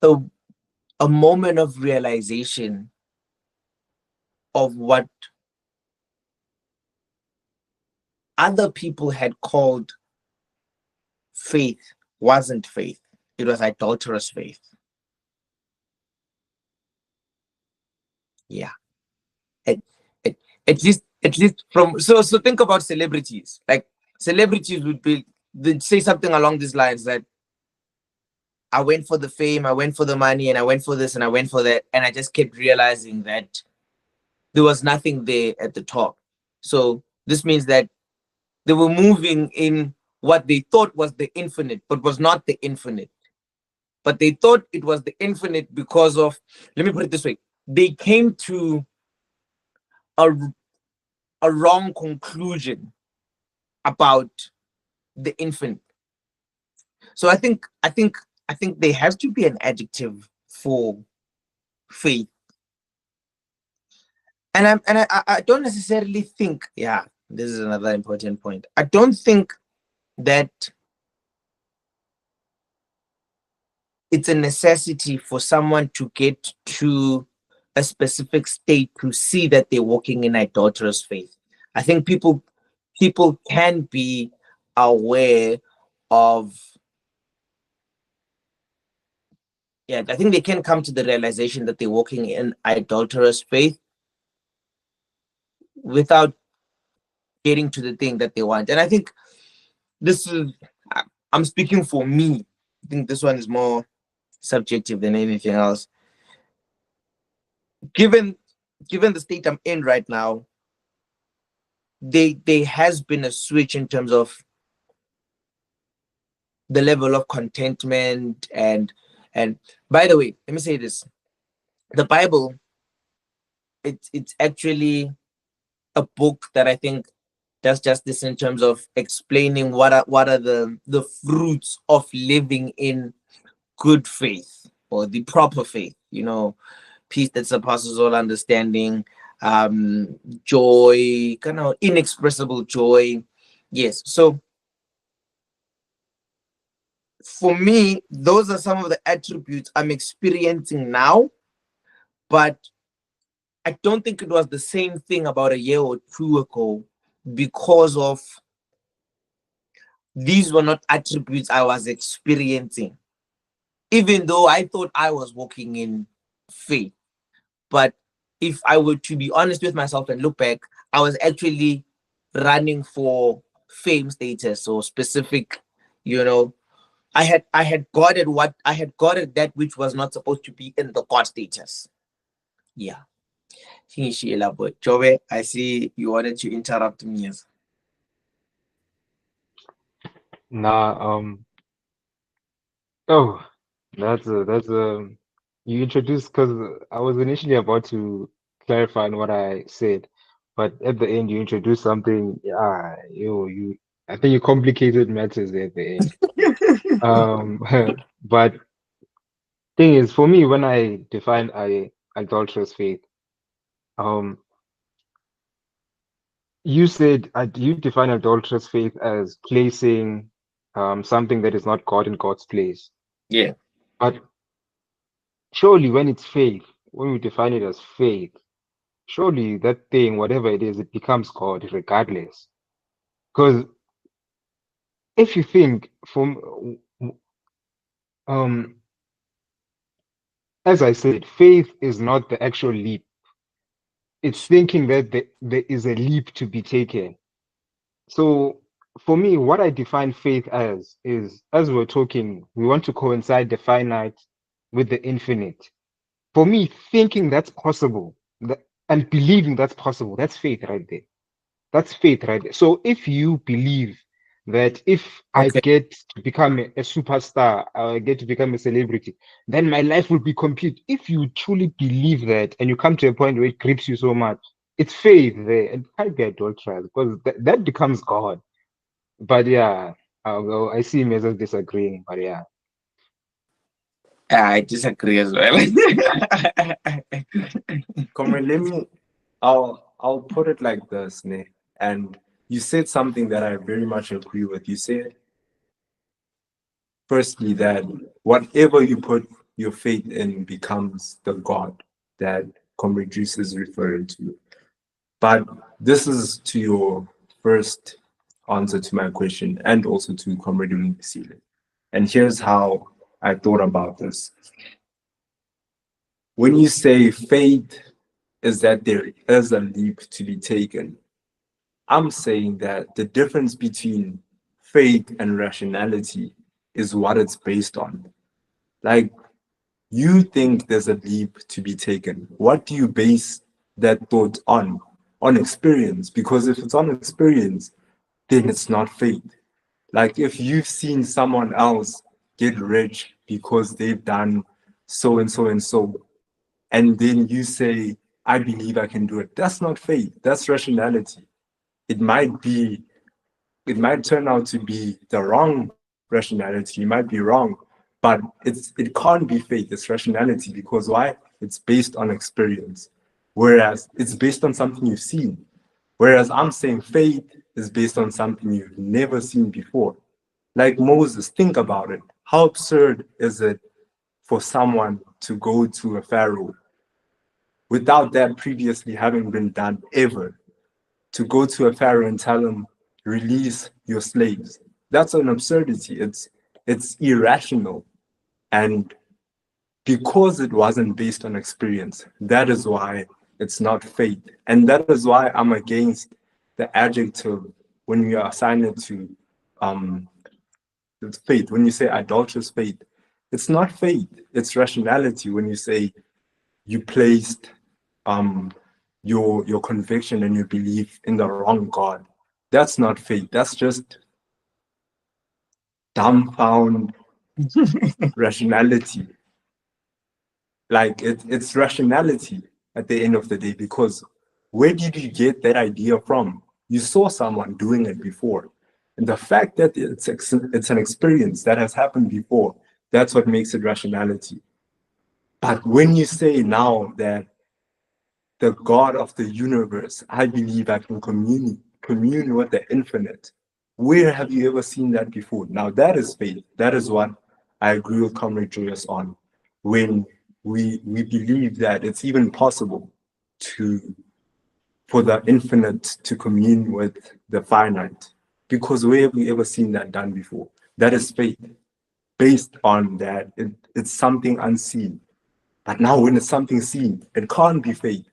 a, a moment of realization of what other people had called faith wasn't faith. It was adulterous faith. Yeah. At, at, at least from so think about celebrities. Like celebrities they'd say something along these lines that I went for the fame, I went for the money, and I went for this and I went for that. And I just kept realizing that there was nothing there at the top. So this means that they were moving in what they thought was the infinite, but was not the infinite. But they thought it was the infinite because of, let me put it this way, they came to a, a wrong conclusion about the infinite. So I think there has to be an adjective for faith. And I don't necessarily think, yeah, this is another important point. I don't think that it's a necessity for someone to get to a specific state to see that they're walking in adulterous faith. I think people can be aware of, yeah, I think they can come to the realization that they're walking in adulterous faith without getting to the thing that they want. And I think this is, I'm speaking for me. I think this one is more subjective than anything else. Given the state I'm in right now, there has been a switch in terms of the level of contentment and by the way, let me say this. The Bible, it's actually a book that I think does justice in terms of explaining what are the fruits of living in good faith or the proper faith, peace that surpasses all understanding, joy, kind of inexpressible joy. Yes. So for me, those are some of the attributes I'm experiencing now, but I don't think it was the same thing about a year or two ago, because of these were not attributes I was experiencing, even though I thought I was walking in faith. But if I were to be honest with myself and look back, I was actually running for fame status or specific, I had gotten that which was not supposed to be in the God status. Yeah. But Joe, I see you wanted to interrupt me. Yes. Nah, oh, that's you introduced, because I was initially about to clarify on what I said, but at the end you introduced something. Yeah, I think you complicated matters there at the end. Um, but thing is, for me, when I define adulterous faith, um, you said you define adulterous faith as placing something that is not God in God's place. Yeah. But surely, when it's faith, when we define it as faith, surely that thing, whatever it is, it becomes God regardless. Because if you think from, um, as I said, faith is not the actual leap. It's thinking that there is a leap to be taken. So for me, what I define faith as is, as we're talking, we want to coincide the finite with the infinite. For me, thinking that's possible, and believing that's possible, that's faith right there. That's faith right there. So if you believe that if I Okay. get to become a superstar, I get to become a celebrity, then my life will be complete. If you truly believe that and you come to a point where it grips you so much, it's faith there. And it can't be adulterous, because that becomes God. But yeah, well, I see him as disagreeing, but yeah. I disagree as well. Comrade, I'll put it like this, Ne. And you said something that I very much agree with. You said, firstly, that whatever you put your faith in becomes the God that Comrade Juice is referring to. But this is to your first answer to my question, and also to Comrade Unisile. And here's how I thought about this. When you say faith is that there is a leap to be taken, I'm saying that the difference between faith and rationality is what it's based on. Like, you think there's a leap to be taken. What do you base that thought on? On experience. Because if it's on experience, then it's not faith. Like, if you've seen someone else get rich because they've done so and so and so, and then you say, I believe I can do it, that's not faith, that's rationality. It might be, it might turn out to be the wrong rationality, you might be wrong, but it can't be faith, it's rationality. Because why? It's based on experience, whereas it's based on something you've seen. Whereas I'm saying faith is based on something you've never seen before. Like Moses, think about it. How absurd is it for someone to go to a Pharaoh without that previously having been done ever? To go to a Pharaoh and tell him, release your slaves. That's an absurdity. It's irrational. And because it wasn't based on experience, that is why it's not faith. And that is why I'm against the adjective when we assign it to It's faith. When you say idolatrous faith, it's not faith, it's rationality. When you say you placed your conviction and your belief in the wrong God, that's not faith. That's just dumbfound rationality. Like it's rationality at the end of the day, because where did you get that idea from? You saw someone doing it before. And the fact that it's an experience that has happened before, that's what makes it rationality. But when you say now that the God of the universe, I believe I can commune with the infinite, where have you ever seen that before? Now that is faith. That is what I agree with Comrade Joyous on. When we believe that it's even possible to for the infinite to commune with the finite. Because where have we ever seen that done before? That is faith. Based on that, it's something unseen. But now when it's something seen, it can't be faith.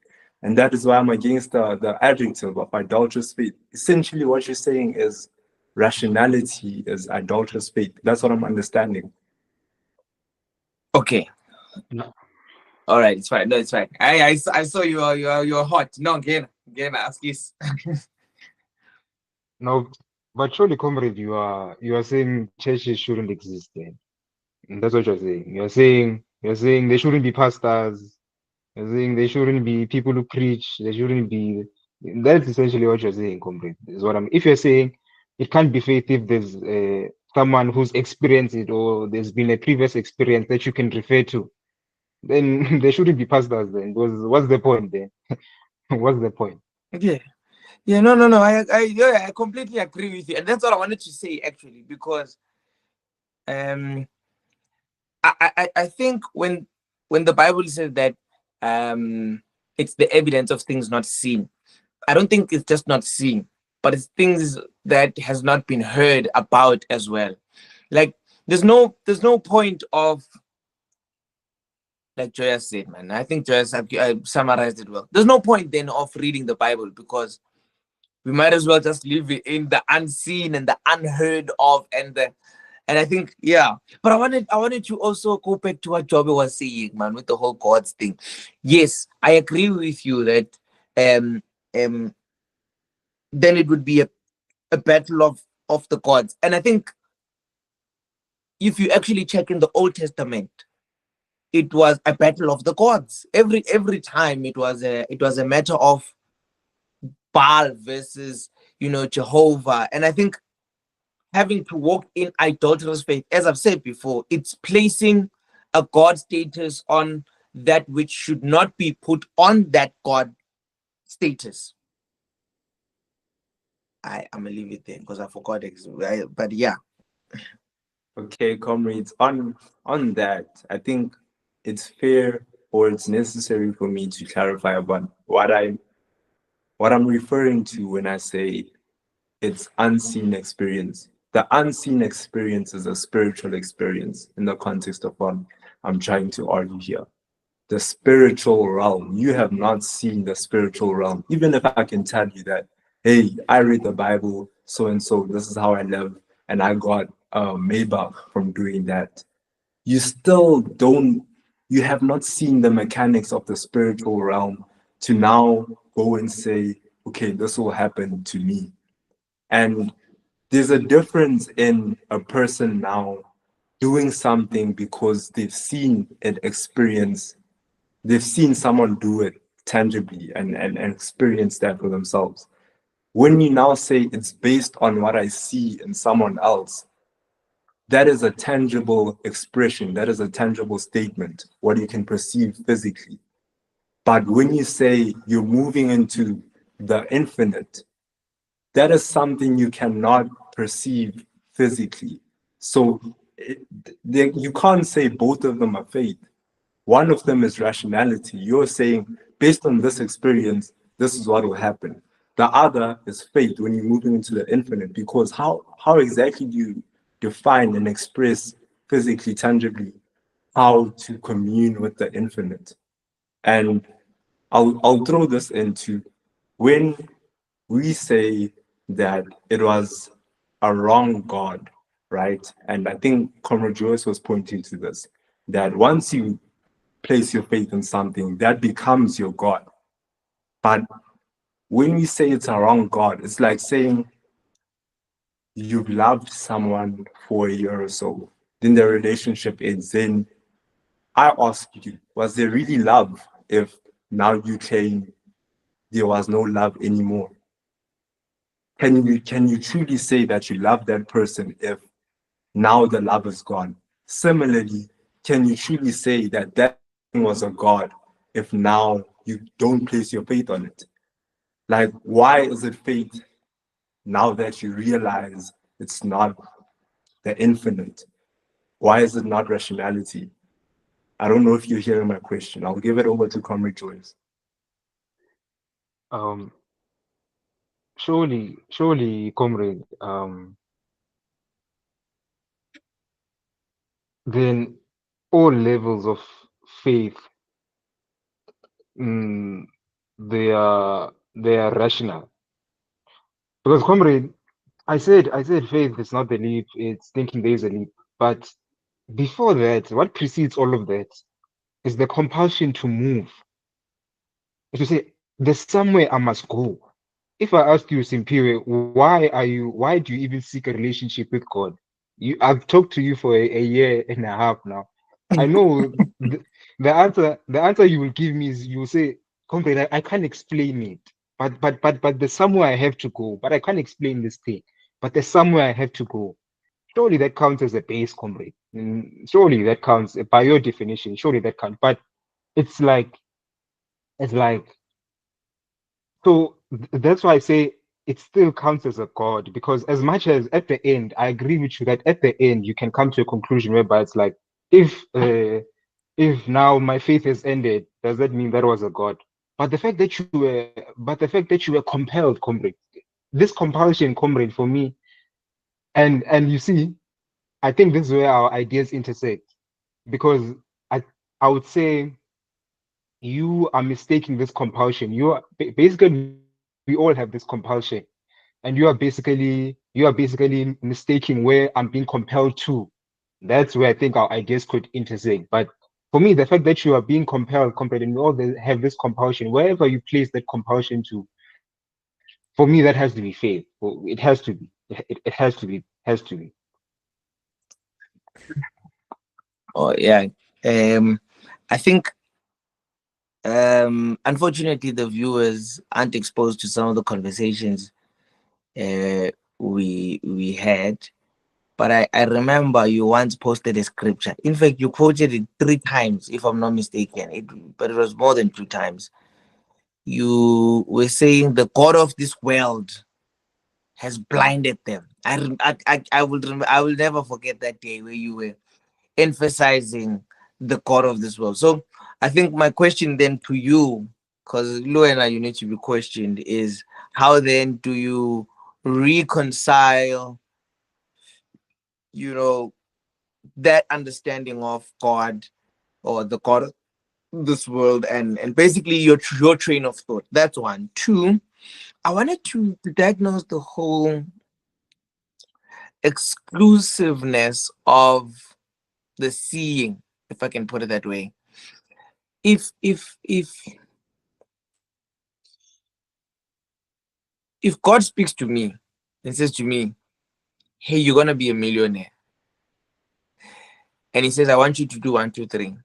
And that is why I'm against the adjective of idolatrous faith. Essentially what you're saying is rationality is idolatrous faith. That's what I'm understanding. Okay. No, All right, it's fine. No, it's fine. I saw you're hot. No, again, ask this. no, but surely, comrade, you are saying churches shouldn't exist then. And that's what you're saying. You're saying there shouldn't be pastors. You're saying there shouldn't be people who preach. There shouldn't be. That's essentially what you're saying, comrade. Is what I'm. If you're saying it can't be faith if there's someone who's experienced it or there's been a previous experience that you can refer to, then there shouldn't be pastors then. Because what's the point then? What's the point? Yeah. Yeah, no. I completely agree with you. And that's what I wanted to say actually, because um I think when the Bible says that it's the evidence of things not seen, I don't think it's just not seen, but it's things that has not been heard about as well. Like there's no point of, like Joya said, man. I think I summarized it well. There's no point then of reading the Bible, because we might as well just live in the unseen and the unheard of, and I think, yeah. But I wanted to also go back to what Joby was saying, man, with the whole gods thing. Yes, I agree with you that um um then it would be a battle of the gods. And I think if you actually check in the Old Testament, it was a battle of the gods. Every time it was a matter of Baal versus Jehovah. And I think having to walk in idolatrous faith, as I've said before, it's placing a God status on that which should not be put on that God status. I'm gonna leave it there because I forgot but yeah. Okay, comrades, on that, I think it's fair or it's necessary for me to clarify about what I'm referring to when I say it's unseen experience. The unseen experience is a spiritual experience in the context of what I'm trying to argue here. The spiritual realm. You have not seen the spiritual realm. Even if I can tell you that, hey, I read the Bible, so and so, this is how I live, and I got Maybach from doing that. You still don't, you have not seen the mechanics of the spiritual realm to now go and say, okay, this will happen to me. And there's a difference in a person now doing something because they've seen someone do it tangibly and experience that for themselves. When you now say it's based on what I see in someone else, that is a tangible expression, that is a tangible statement, what you can perceive physically. But when you say you're moving into the infinite, that is something you cannot perceive physically. So you can't say both of them are faith. One of them is rationality. You're saying, based on this experience, this is what will happen. The other is faith when you're moving into the infinite, because how exactly do you define and express physically, tangibly, how to commune with the infinite? And I'll throw this into when we say that it was a wrong God, right? And I think Comrade Joyce was pointing to this, that once you place your faith in something, that becomes your God. But when we say it's a wrong God, it's like saying you've loved someone for a year or so, then the relationship ends. Then I ask you, was there really love if now you claim there was no love anymore? Can you truly say that you love that person if now the love is gone? Similarly, can you truly say that that thing was a God if now you don't place your faith on it? Like, why is it faith now that you realize it's not the infinite? Why is it not rationality? I don't know if you're hearing my question. I'll give it over to Comrade Joyce. Um, surely, comrade. Then all levels of faith, mm, they are rational. Because, comrade, I said faith is not the leap; it's thinking there is a leap. But before that, what precedes all of that is the compulsion to move. To say there's somewhere I must go. If I ask you, Simpiwe, why do you even seek a relationship with God? I've talked to you for a year and a half now. I know the answer you will give me is you will say, comrade, I can't explain it. But there's somewhere I have to go. But I can't explain this thing. But there's somewhere I have to go. Surely that counts as a base, comrade. Surely that counts by your definition. Surely that counts. But it's like it's like so that's why I say it still counts as a God, because as much as at the end, I agree with you that at the end you can come to a conclusion whereby it's like, if now my faith has ended, does that mean that was a God? But the fact that you were compelled, comrade, this compulsion, comrade, for me, and you see, I think this is where our ideas intersect, because I I would say you are mistaking this compulsion. Basically, we all have this compulsion, and you are basically mistaking where I'm being compelled to. That's where I think our ideas could intersect. But for me, the fact that you are being compelled, and we all have this compulsion, wherever you place that compulsion to, for me, that has to be faith. It has to be. It has to be. Has to be. Oh yeah. Um, I think unfortunately the viewers aren't exposed to some of the conversations uh we had. But I remember you once posted a scripture. In fact, you quoted it 3 times, if I'm not mistaken. But it was more than 2 times. You were saying the God of this world has blinded them. I will never forget that day where you were emphasizing the God of this world. So I think my question then to you, because Luena, you need to be questioned, is how then do you reconcile, you know, that understanding of God or the God of this world and basically your train of thought? That's one. Two, I wanted to diagnose the whole exclusiveness of the seeing, if I can put it that way. If if if God speaks to me and says to me, hey, you're gonna be a millionaire, and he says, I want you to do one, two, three,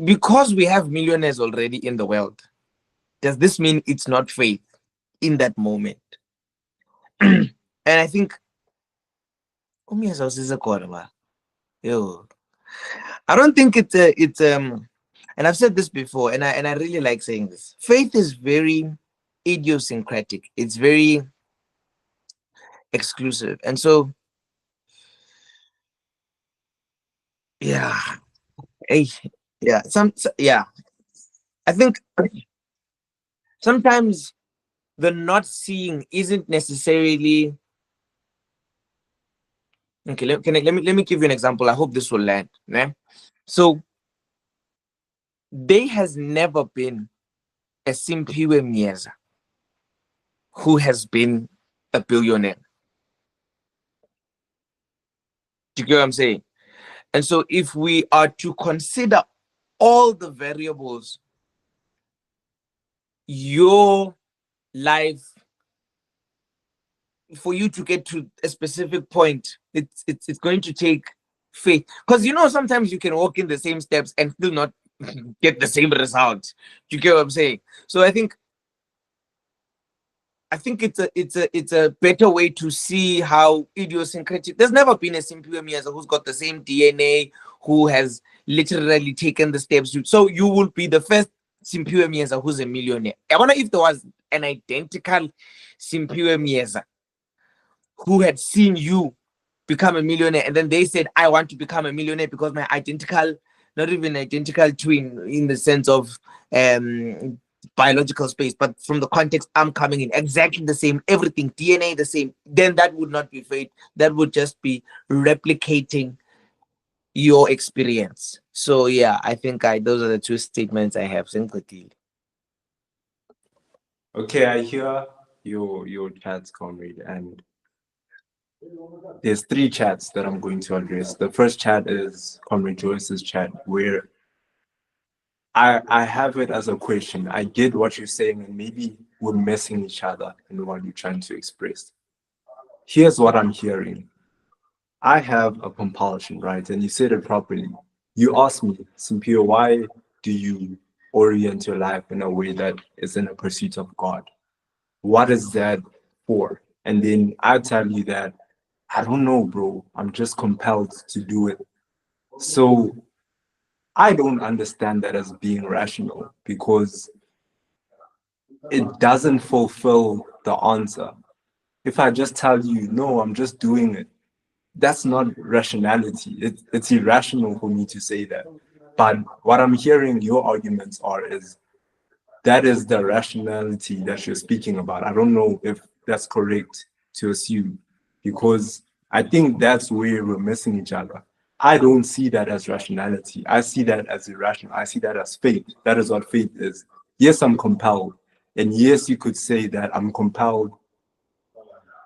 because we have millionaires already in the world, does this mean it's not faith in that moment? And I think, yo, I don't think it's and I've said this before, and I really like saying this. Faith is very idiosyncratic. It's very exclusive. And so, yeah, eh, yeah, yeah. I think sometimes the not seeing isn't necessarily okay. Let me give you an example. I hope this will land. Yeah? So there has never been a Simpiwe Mieza who has been a billionaire. Do you get what I'm saying? And so if we are to consider all the variables, your life, for you to get to a specific point, it's going to take faith. Because sometimes you can walk in the same steps and still not get the same result. Do you get what I'm saying? So I think it's a better way to see how idiosyncratic. There's never been a Simphiwe Miyeza who's got the same DNA, who has literally taken the steps. So you will be the first Simphiwe Miyeza who's a millionaire. I wonder if there was an identical Simphiwe Miyeza who had seen you become a millionaire, and then they said, I want to become a millionaire because my identical, not even identical twin in the sense of biological space, but from the context I'm coming in, exactly the same, everything, DNA the same, then that would not be fate. That would just be replicating your experience. So yeah, I think those are the two statements I have. Okay, I hear your chats, comrade, and there's three chats that I'm going to address. The first chat is Comrade Joyce's chat, where I have it as a question. I get what you're saying, and maybe we're missing each other in what you're trying to express. Here's what I'm hearing. I have a compulsion, right? And you said it properly. You asked me, Simpio, why do you orient your life in a way that is in a pursuit of God? What is that for? And then I tell you that I don't know, bro. I'm just compelled to do it. So I don't understand that as being rational because it doesn't fulfill the answer. If I just tell you, no, I'm just doing it, that's not rationality. It's irrational for me to say that. But what I'm hearing your arguments are is that is the rationality that you're speaking about. I don't know if that's correct to assume, because I think that's where we're missing each other. I don't see that as rationality. I see that as irrational. I see that as faith. That is what faith is. Yes, I'm compelled. And yes, you could say that I'm compelled.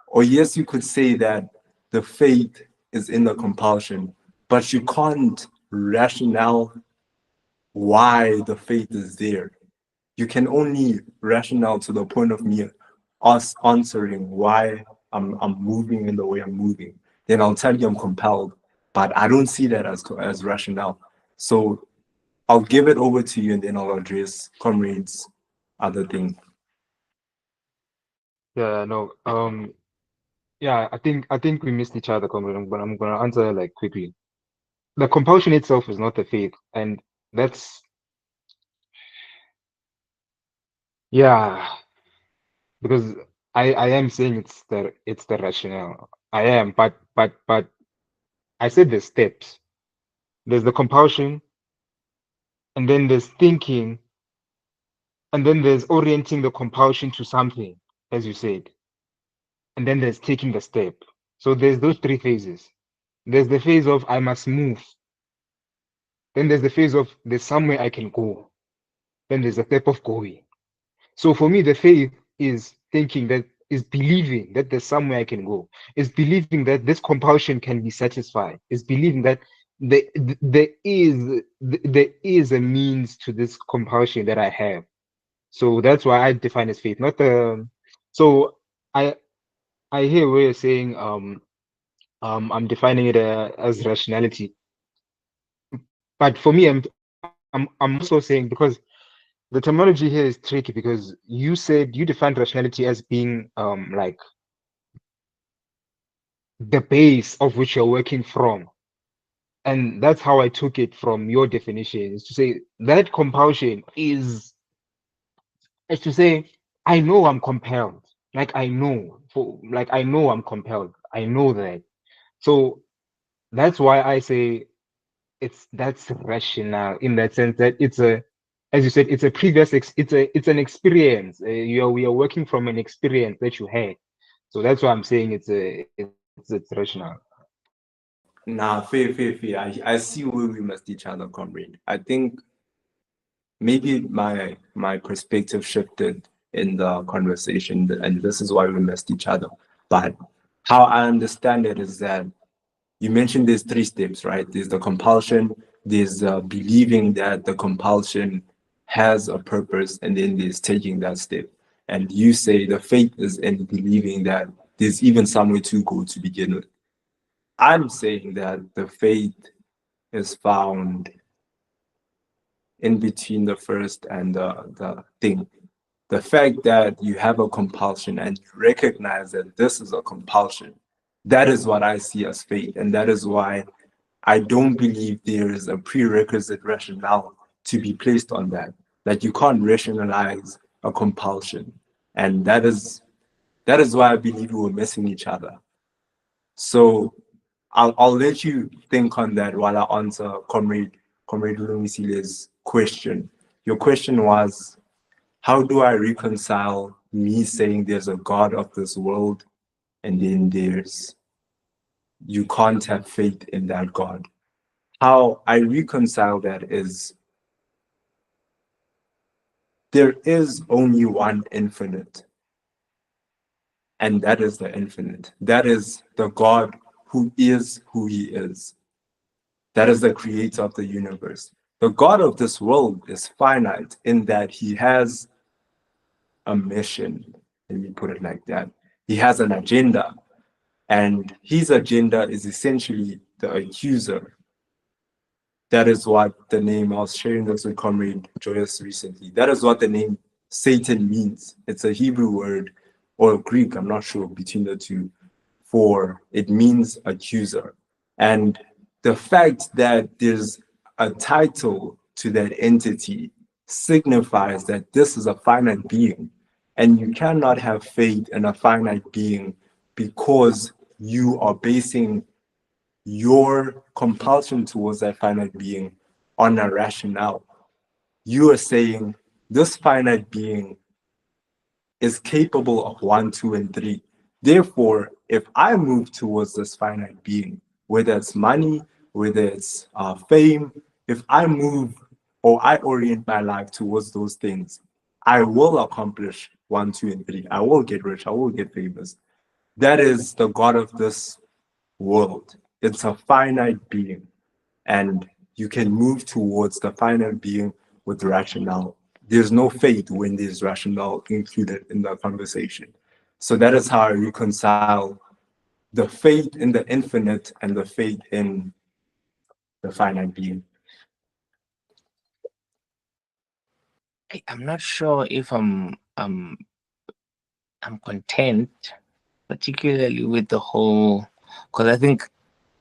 Or yes, you could say that the faith is in the compulsion, but you can't rationale why the faith is there. You can only rationale to the point of me us answering why I'm moving in the way I'm moving. Then I'll tell you I'm compelled, but I don't see that as rationale. So I'll give it over to you, and then I'll address comrades' other thing. Yeah, no. Yeah, I think we missed each other, comrade, but I'm gonna answer like quickly. The compulsion itself is not the faith, and that's yeah, because I am saying it's the rationale. I am, but I said there's steps. There's the compulsion, and then there's thinking, and then there's orienting the compulsion to something, as you said, and then there's taking the step. So there's those three phases. There's the phase of I must move. Then there's the phase of there's somewhere I can go. Then there's the step of going. So for me, the faith is thinking that is believing that there's somewhere I can go. Is believing that this compulsion can be satisfied. Is believing that there is a means to this compulsion that I have. So that's why I define as faith, not the. So I I hear where you're saying I'm defining it as rationality, but for me I'm also saying because the terminology here is tricky because you said you defined rationality as being like the base of which you're working from. And that's how I took it from your definition, is to say that compulsion is to say, I know I'm compelled. Like I know I'm compelled. I know that. So that's why I say that's rational in that sense that it's a, as you said, it's a previous it's an experience. We are working from an experience that you had. So that's why I'm saying it's rational. Nah, fair. I see where we must each other, comrade. I think maybe my perspective shifted in the conversation, and this is why we missed each other. But how I understand it is that You mentioned there's three steps, right? There's the compulsion, there's believing that the compulsion has a purpose, and then there's taking that step. And you say the faith is in believing that there's even somewhere to go to begin with. I'm saying that the faith is found in between the first and the thing. The fact that you have a compulsion and you recognize that this is a compulsion, that is what I see as faith. And that is why I don't believe there is a prerequisite rationale to be placed on that. That you can't rationalize a compulsion. And that is why I believe we were missing each other. So I'll let you think on that while I answer Comrade Lumisile's question. Your question was, how do I reconcile me saying there's a God of this world and then there's you can't have faith in that God? How I reconcile that is there is only one infinite, and that is the infinite. That is the God who is who he is. That is the creator of the universe. The God of this world is finite in that he has a mission. Let me put it like that. He has an agenda, and his agenda is essentially the accuser. That is what the name, I was sharing this with Comrade Joyous recently. That is what the name Satan means. It's a Hebrew word or Greek, I'm not sure, between the two, for it means accuser. And the fact that there's a title to that entity signifies that this is a finite being. And you cannot have faith in a finite being because you are basing your compulsion towards that finite being on a rationale. You are saying this finite being is capable of one, two, and three. Therefore, if I move towards this finite being, whether it's money, whether it's fame, if I move or I orient my life towards those things, I will accomplish one, two, and three. I will get rich. I will get famous. That is the God of this world. It's a finite being, and you can move towards the finite being with rationale. There's no faith when there's rationale included in the conversation. So that is how I reconcile the faith in the infinite and the faith in the finite being. I'm not sure if I'm content, particularly with the whole, because I think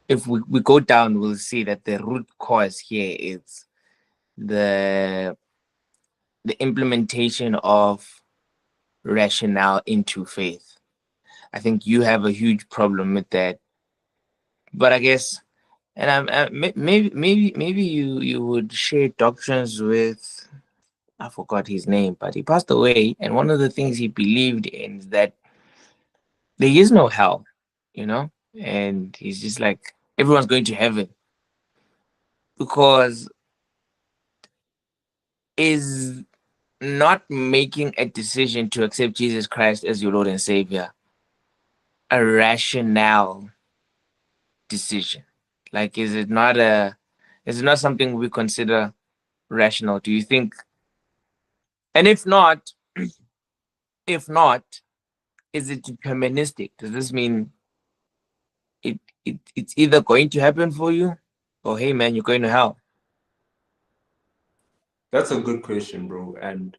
if we go down, we'll see that the root cause here is the implementation of rationale into faith. I think you have a huge problem with that, but I guess, and maybe you would share doctrines with, I forgot his name, but he passed away, and one of the things he believed in is that there is no hell, you know, and he's just like everyone's going to heaven because is not making a decision to accept Jesus Christ as your Lord and Savior a rational decision? Like, is it not something we consider rational? Do you think? And if not, is it deterministic? Does this mean it's either going to happen for you, or hey man, you're going to hell? That's a good question, bro. And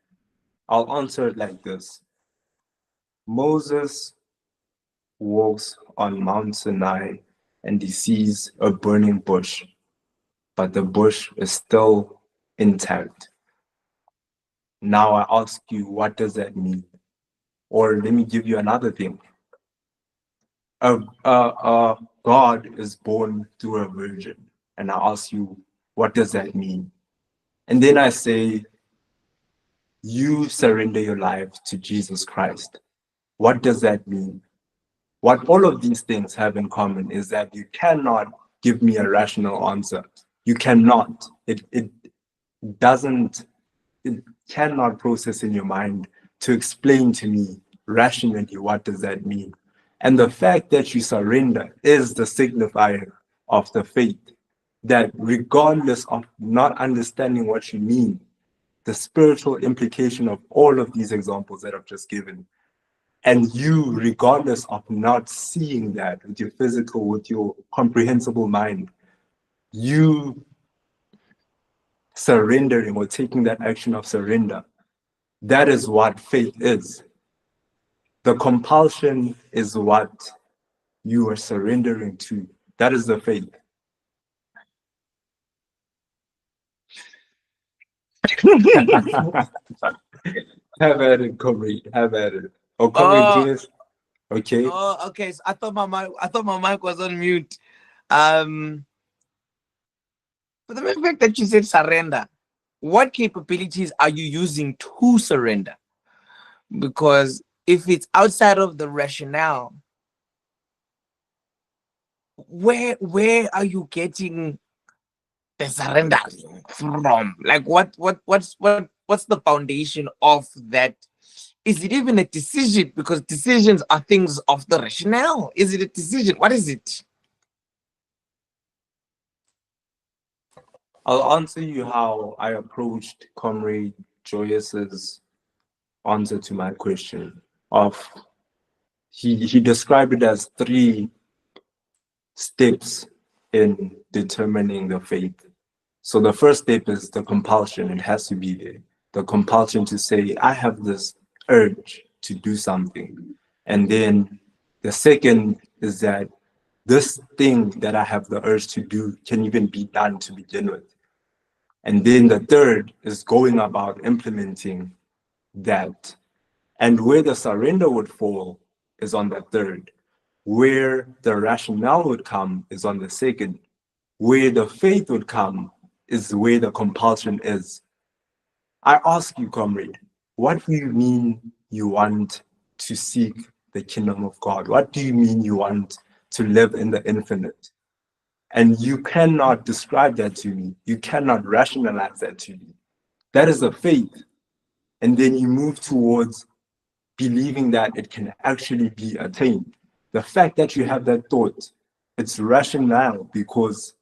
I'll answer it like this. Moses walks on Mount Sinai and he sees a burning bush, but the bush is still intact. Now I ask you, what does that mean? Or let me give you another thing. A God is born through a virgin. And I ask you, what does that mean? And then I say, you surrender your life to Jesus Christ. What does that mean? What all of these things have in common is that you cannot give me a rational answer. You cannot. It doesn't, it cannot process in your mind to explain to me rationally what does that mean. And the fact that you surrender is the signifier of the faith, that regardless of not understanding what you mean, the spiritual implication of all of these examples that I've just given, and you, regardless of not seeing that with your physical, with your comprehensible mind, you surrendering or taking that action of surrender, that is what faith is. The compulsion is what you are surrendering to. That is the faith. Have at it, comrade. Have at it. Oh, comrade Oh, Genius. Okay. oh, okay. So I thought my mic was on mute. But the mere fact that you said surrender, what capabilities are you using to surrender? Because if it's outside of the rationale, where are you getting the surrendering from? Like what's the foundation of that? Is it even a decision? Because decisions are things of the rationale. Is it a decision? What is it? I'll answer you how I approached Comrade Joyce's answer to my question. Of he described it as 3 steps in determining the faith. So the first step is the compulsion. It has to be there. The compulsion to say, I have this urge to do something. And then the second is that this thing that I have the urge to do can even be done to begin with. And then the third is going about implementing that. And where the surrender would fall is on the third. Where the rationale would come is on the second. Where the faith would come is where the compulsion is. I ask you, comrade, what do you mean you want to seek the kingdom of God? What do you mean you want to live in the infinite? And you cannot describe that to me. You cannot rationalize that to me. That is a faith. And then you move towards believing that it can actually be attained. The fact that you have that thought, it's rational because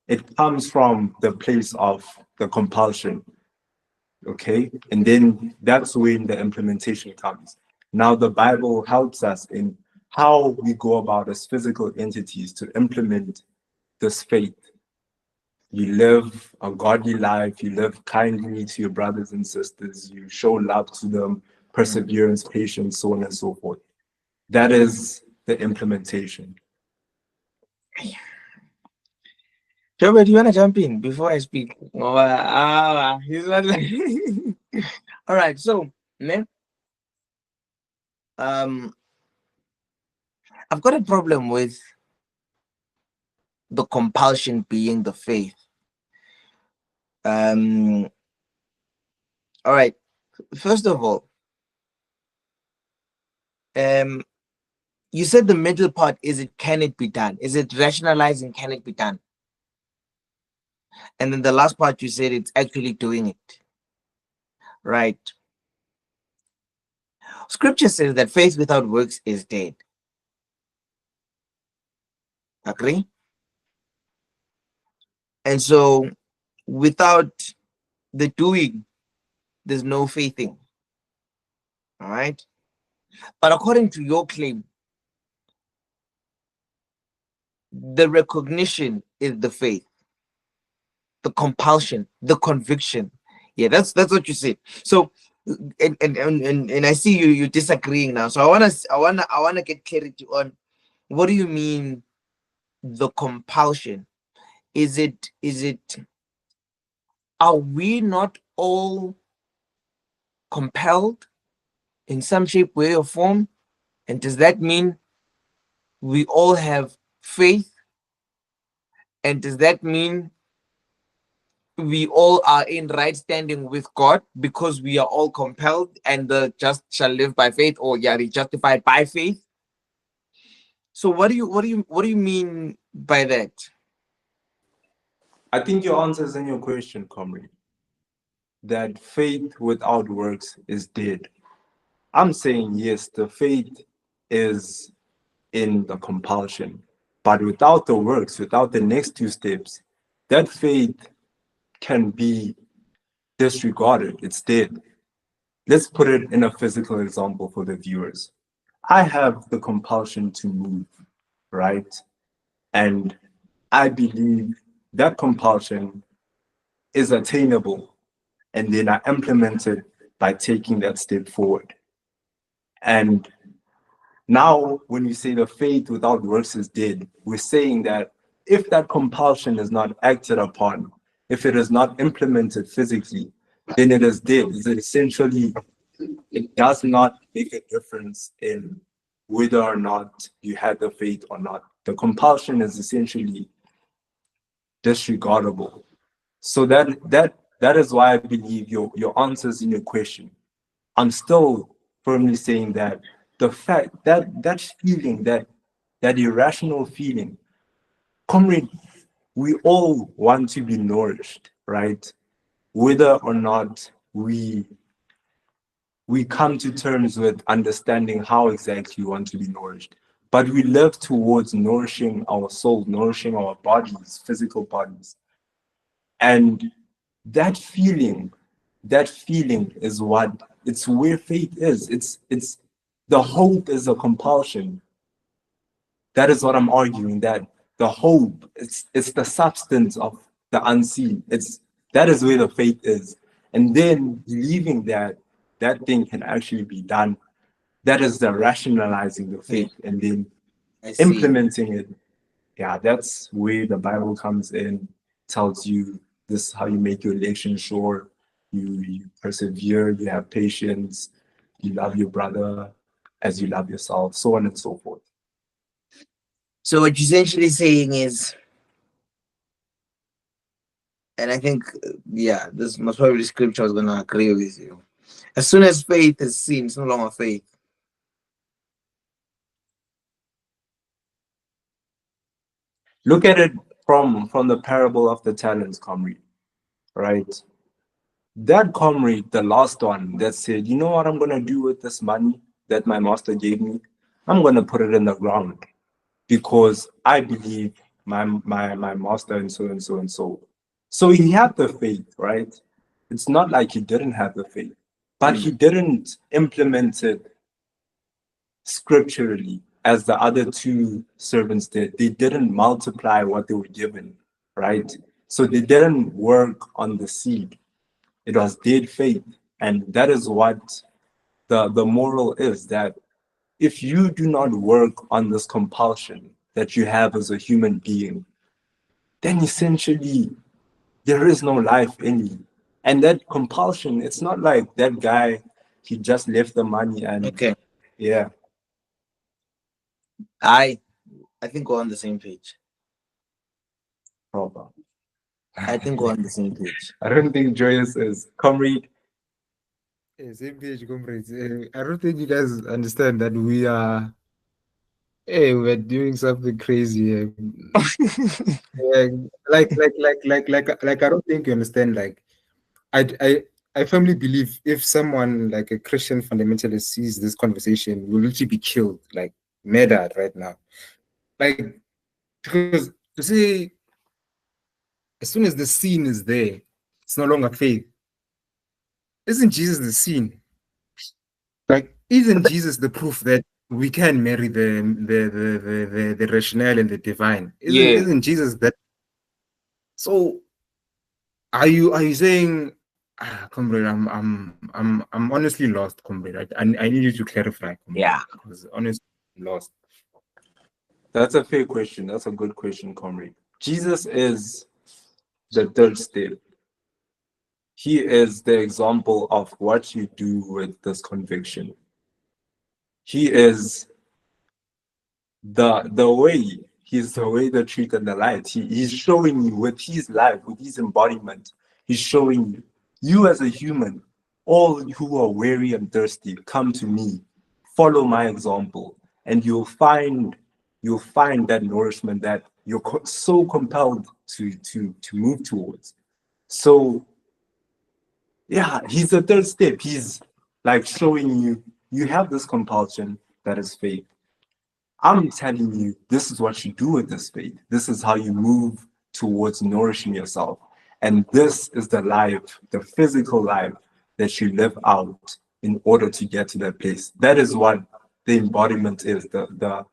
it comes from the place of the compulsion. Okay? And then that's when the implementation comes. Now, the Bible helps us in how we go about as physical entities to implement this faith. You live a godly life, you live kindly to your brothers and sisters, you show love to them, perseverance, patience, so on and so forth. That is the implementation. Robert, you wanna jump in before I speak? He's not like all right, so ne, um I've got a problem with the compulsion being the faith. Um all right, first of all, um you said the middle part is it can it be done? Is it rationalizing can it be done? And then the last part you said it's actually doing it. Right. Scripture says that faith without works is dead. Agree? And so without the doing, there's no faithing. All right. But according to your claim, the recognition is the faith, the compulsion, the conviction. Yeah, that's what you said. So and I see you disagreeing now. So I wanna get clarity on what do you mean the compulsion? Is it are we not all compelled in some shape, way, or form? And does that mean we all have faith? And does that mean we all are in right standing with God because we are all compelled and the just shall live by faith, or yeah, justified by faith? So what do you mean by that? I think your answer is in your question, comrade, that faith without works is dead. I'm saying yes, the faith is in the compulsion. But without the works, without the next two steps, that faith can be disregarded. It's dead. Let's put it in a physical example for the viewers. I have the compulsion to move, right? And I believe that compulsion is attainable. And then I implement it by taking that step forward. And now, when we say the faith without works is dead, we're saying that if that compulsion is not acted upon, if it is not implemented physically, then it is dead. It's essentially, it does not make a difference in whether or not you had the faith or not. The compulsion is essentially disregardable. So that is why I believe your answers in your question. I'm still firmly saying that the fact that that feeling, that irrational feeling, comrade, we all want to be nourished, right? Whether or not we come to terms with understanding how exactly we want to be nourished. But we live towards nourishing our soul, nourishing our bodies, physical bodies. And that feeling, that feeling is what it's where faith is. It's the hope is a compulsion. That is what I'm arguing, that the hope, it's the substance of the unseen. It's that is where the faith is. And then believing that that thing can actually be done, that is the rationalizing the faith and then I see. implementing it. Yeah, that's where the Bible comes in, tells you this is how you make your election sure. You persevere, you have patience, you love your brother as you love yourself, so on and so forth. So what you're essentially saying is, and I think, yeah, this most probably scripture is gonna agree with you. As soon as faith is seen, it's no longer faith. Look at it from the parable of the talents, comrade, right? That comrade, the last one that said, you know what I'm gonna do with this money that my master gave me? I'm gonna put it in the ground because I believe my master and so and so and so. So he had the faith, right? It's not like he didn't have the faith, but he didn't implement it scripturally as the other two servants did. They didn't multiply what they were given, right? So they didn't work on the seed. It was dead faith. And that is what the moral is, that if you do not work on this compulsion that you have as a human being, then essentially there is no life in you. And that compulsion, it's not like that guy, he just left the money and Okay. yeah, I I think we're on the same page. proper. I think we're on the same page. I don't think Joyous is. Comrade, Same page, comrades. I don't think you guys understand that we are, hey, we're doing something crazy here. Yeah, like, I don't think you understand. Like, I, I, I firmly believe if someone like a Christian fundamentalist sees this conversation, will literally be killed, like murdered right now. Like, because to say, as soon as the scene is there, it's no longer faith. Isn't Jesus the scene? Like, isn't Jesus the proof that we can marry the rationale and the divine? Isn't Yeah. isn't Jesus that? So are you saying, comrade? I'm honestly lost, comrade. I need you to clarify, comrade, Yeah. because honestly I'm lost. that's a fair question. That's a good question, comrade. Jesus is the third step. He is the example of what you do with this conviction. He is the way. He's the way, the truth, and the light. He's showing you with his life, with his embodiment. He's showing you, you as a human, all who are weary and thirsty, come to me, follow my example, and you'll find that nourishment that you're so compelled to move towards. So yeah, he's the third step. He's like showing you you have this compulsion that is faith. I'm telling you, this is what you do with this faith. This is how you move towards nourishing yourself. And this is the life, the physical life that you live out in order to get to that place. That is what the embodiment is. The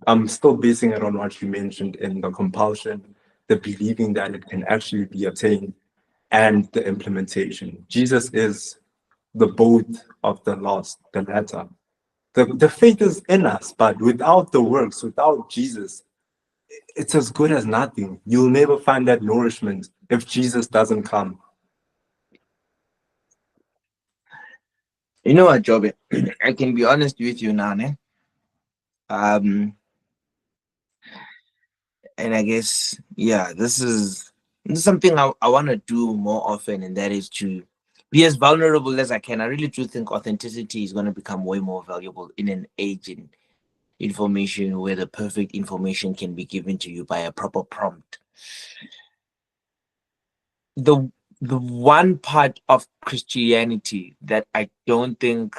I'm still basing it on what you mentioned in the compulsion, the believing that it can actually be attained, and the implementation. Jesus is the both of the last, the latter. The faith is in us, but without the works, without Jesus, it's as good as nothing. You'll never find that nourishment if Jesus doesn't come. You know what, Joby? I can be honest with you now, ne? Um, and I guess, yeah, this is something I want to do more often, and that is to be as vulnerable as I can. I really do think authenticity is going to become way more valuable in an age in information where the perfect information can be given to you by a proper prompt. The the one part of Christianity that I don't think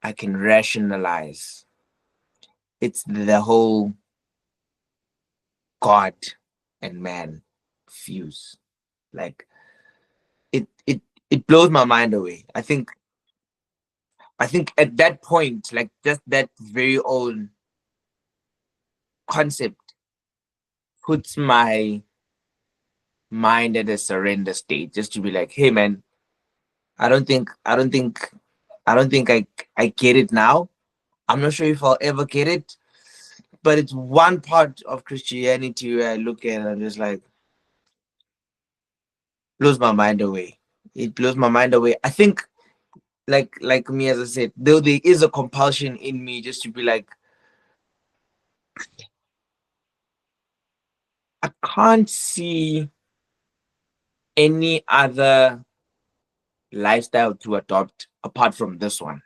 I can rationalize, it's the whole God and man fuse. Like it blows my mind away. I think at that point, like just that very own concept puts my mind at a surrender state, just to be like, hey man, I don't think I get it now. I'm not sure if I'll ever get it, but it's one part of Christianity where I look at it and I'm just like, blows my mind away. It blows my mind away. I think, like me, as I said, though there is a compulsion in me just to be like, I can't see any other lifestyle to adopt apart from this one.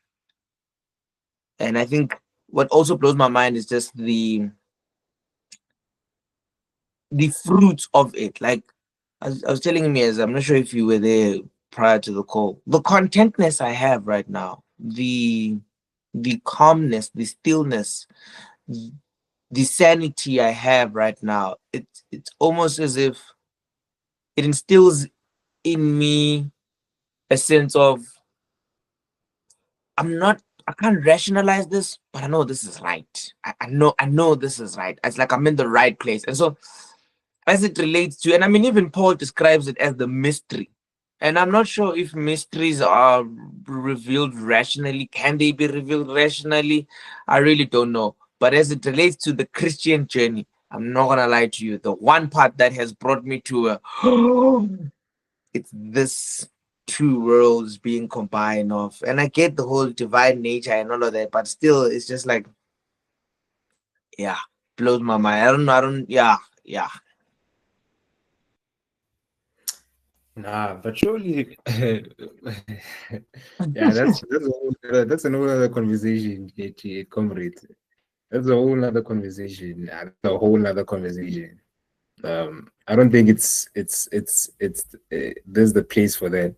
And I think what also blows my mind is just the fruits of it. Like I was telling me, as I'm not sure if you were there prior to the call, the contentness I have right now, the calmness, the stillness, the sanity I have right now. It's almost as if it instills in me a sense of I can't rationalize this, but I know this is right. I know this is right. It's like I'm in the right place. And so as it relates to, and I mean, even Paul describes it as the mystery. And I'm not sure if mysteries are revealed rationally. Can they be revealed rationally? I really don't know. But as it relates to the Christian journey, I'm not gonna lie to you. The one part that has brought me to a it's this two worlds being combined of, and I get the whole divine nature and all of that, but still it's just like, yeah, blows my mind. I don't yeah. Nah, but surely, yeah, that's an whole other conversation, comrade. That's a whole other conversation. Yeah, that's a whole other conversation. I don't think it's there's the place for that.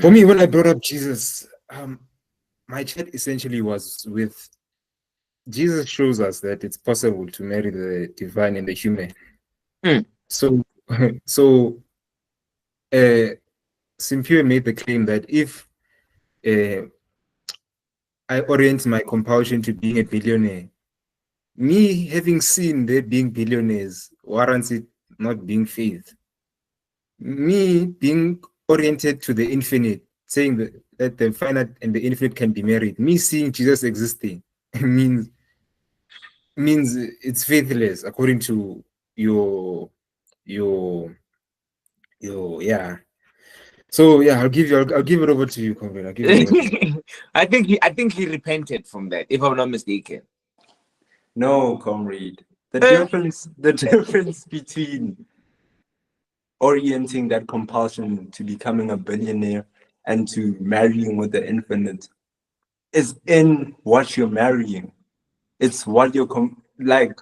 For me, when I brought up Jesus, my chat essentially was with Jesus shows us that it's possible to marry the divine and the human. Mm. So, so Simpure made the claim that if I orient my compulsion to being a billionaire, me having seen there being billionaires warrants it not being faith. Me being oriented to the infinite, saying that the finite and the infinite can be married, me seeing Jesus existing means it's faithless according to your your yeah. So yeah, I'll give it over to you, Conrad. I'll give it over to you. I think he repented from that, if I'm not mistaken. No, comrade. The Eh, difference, the difference between orienting that compulsion to becoming a billionaire and to marrying with the infinite is in what you're marrying. It's what you're like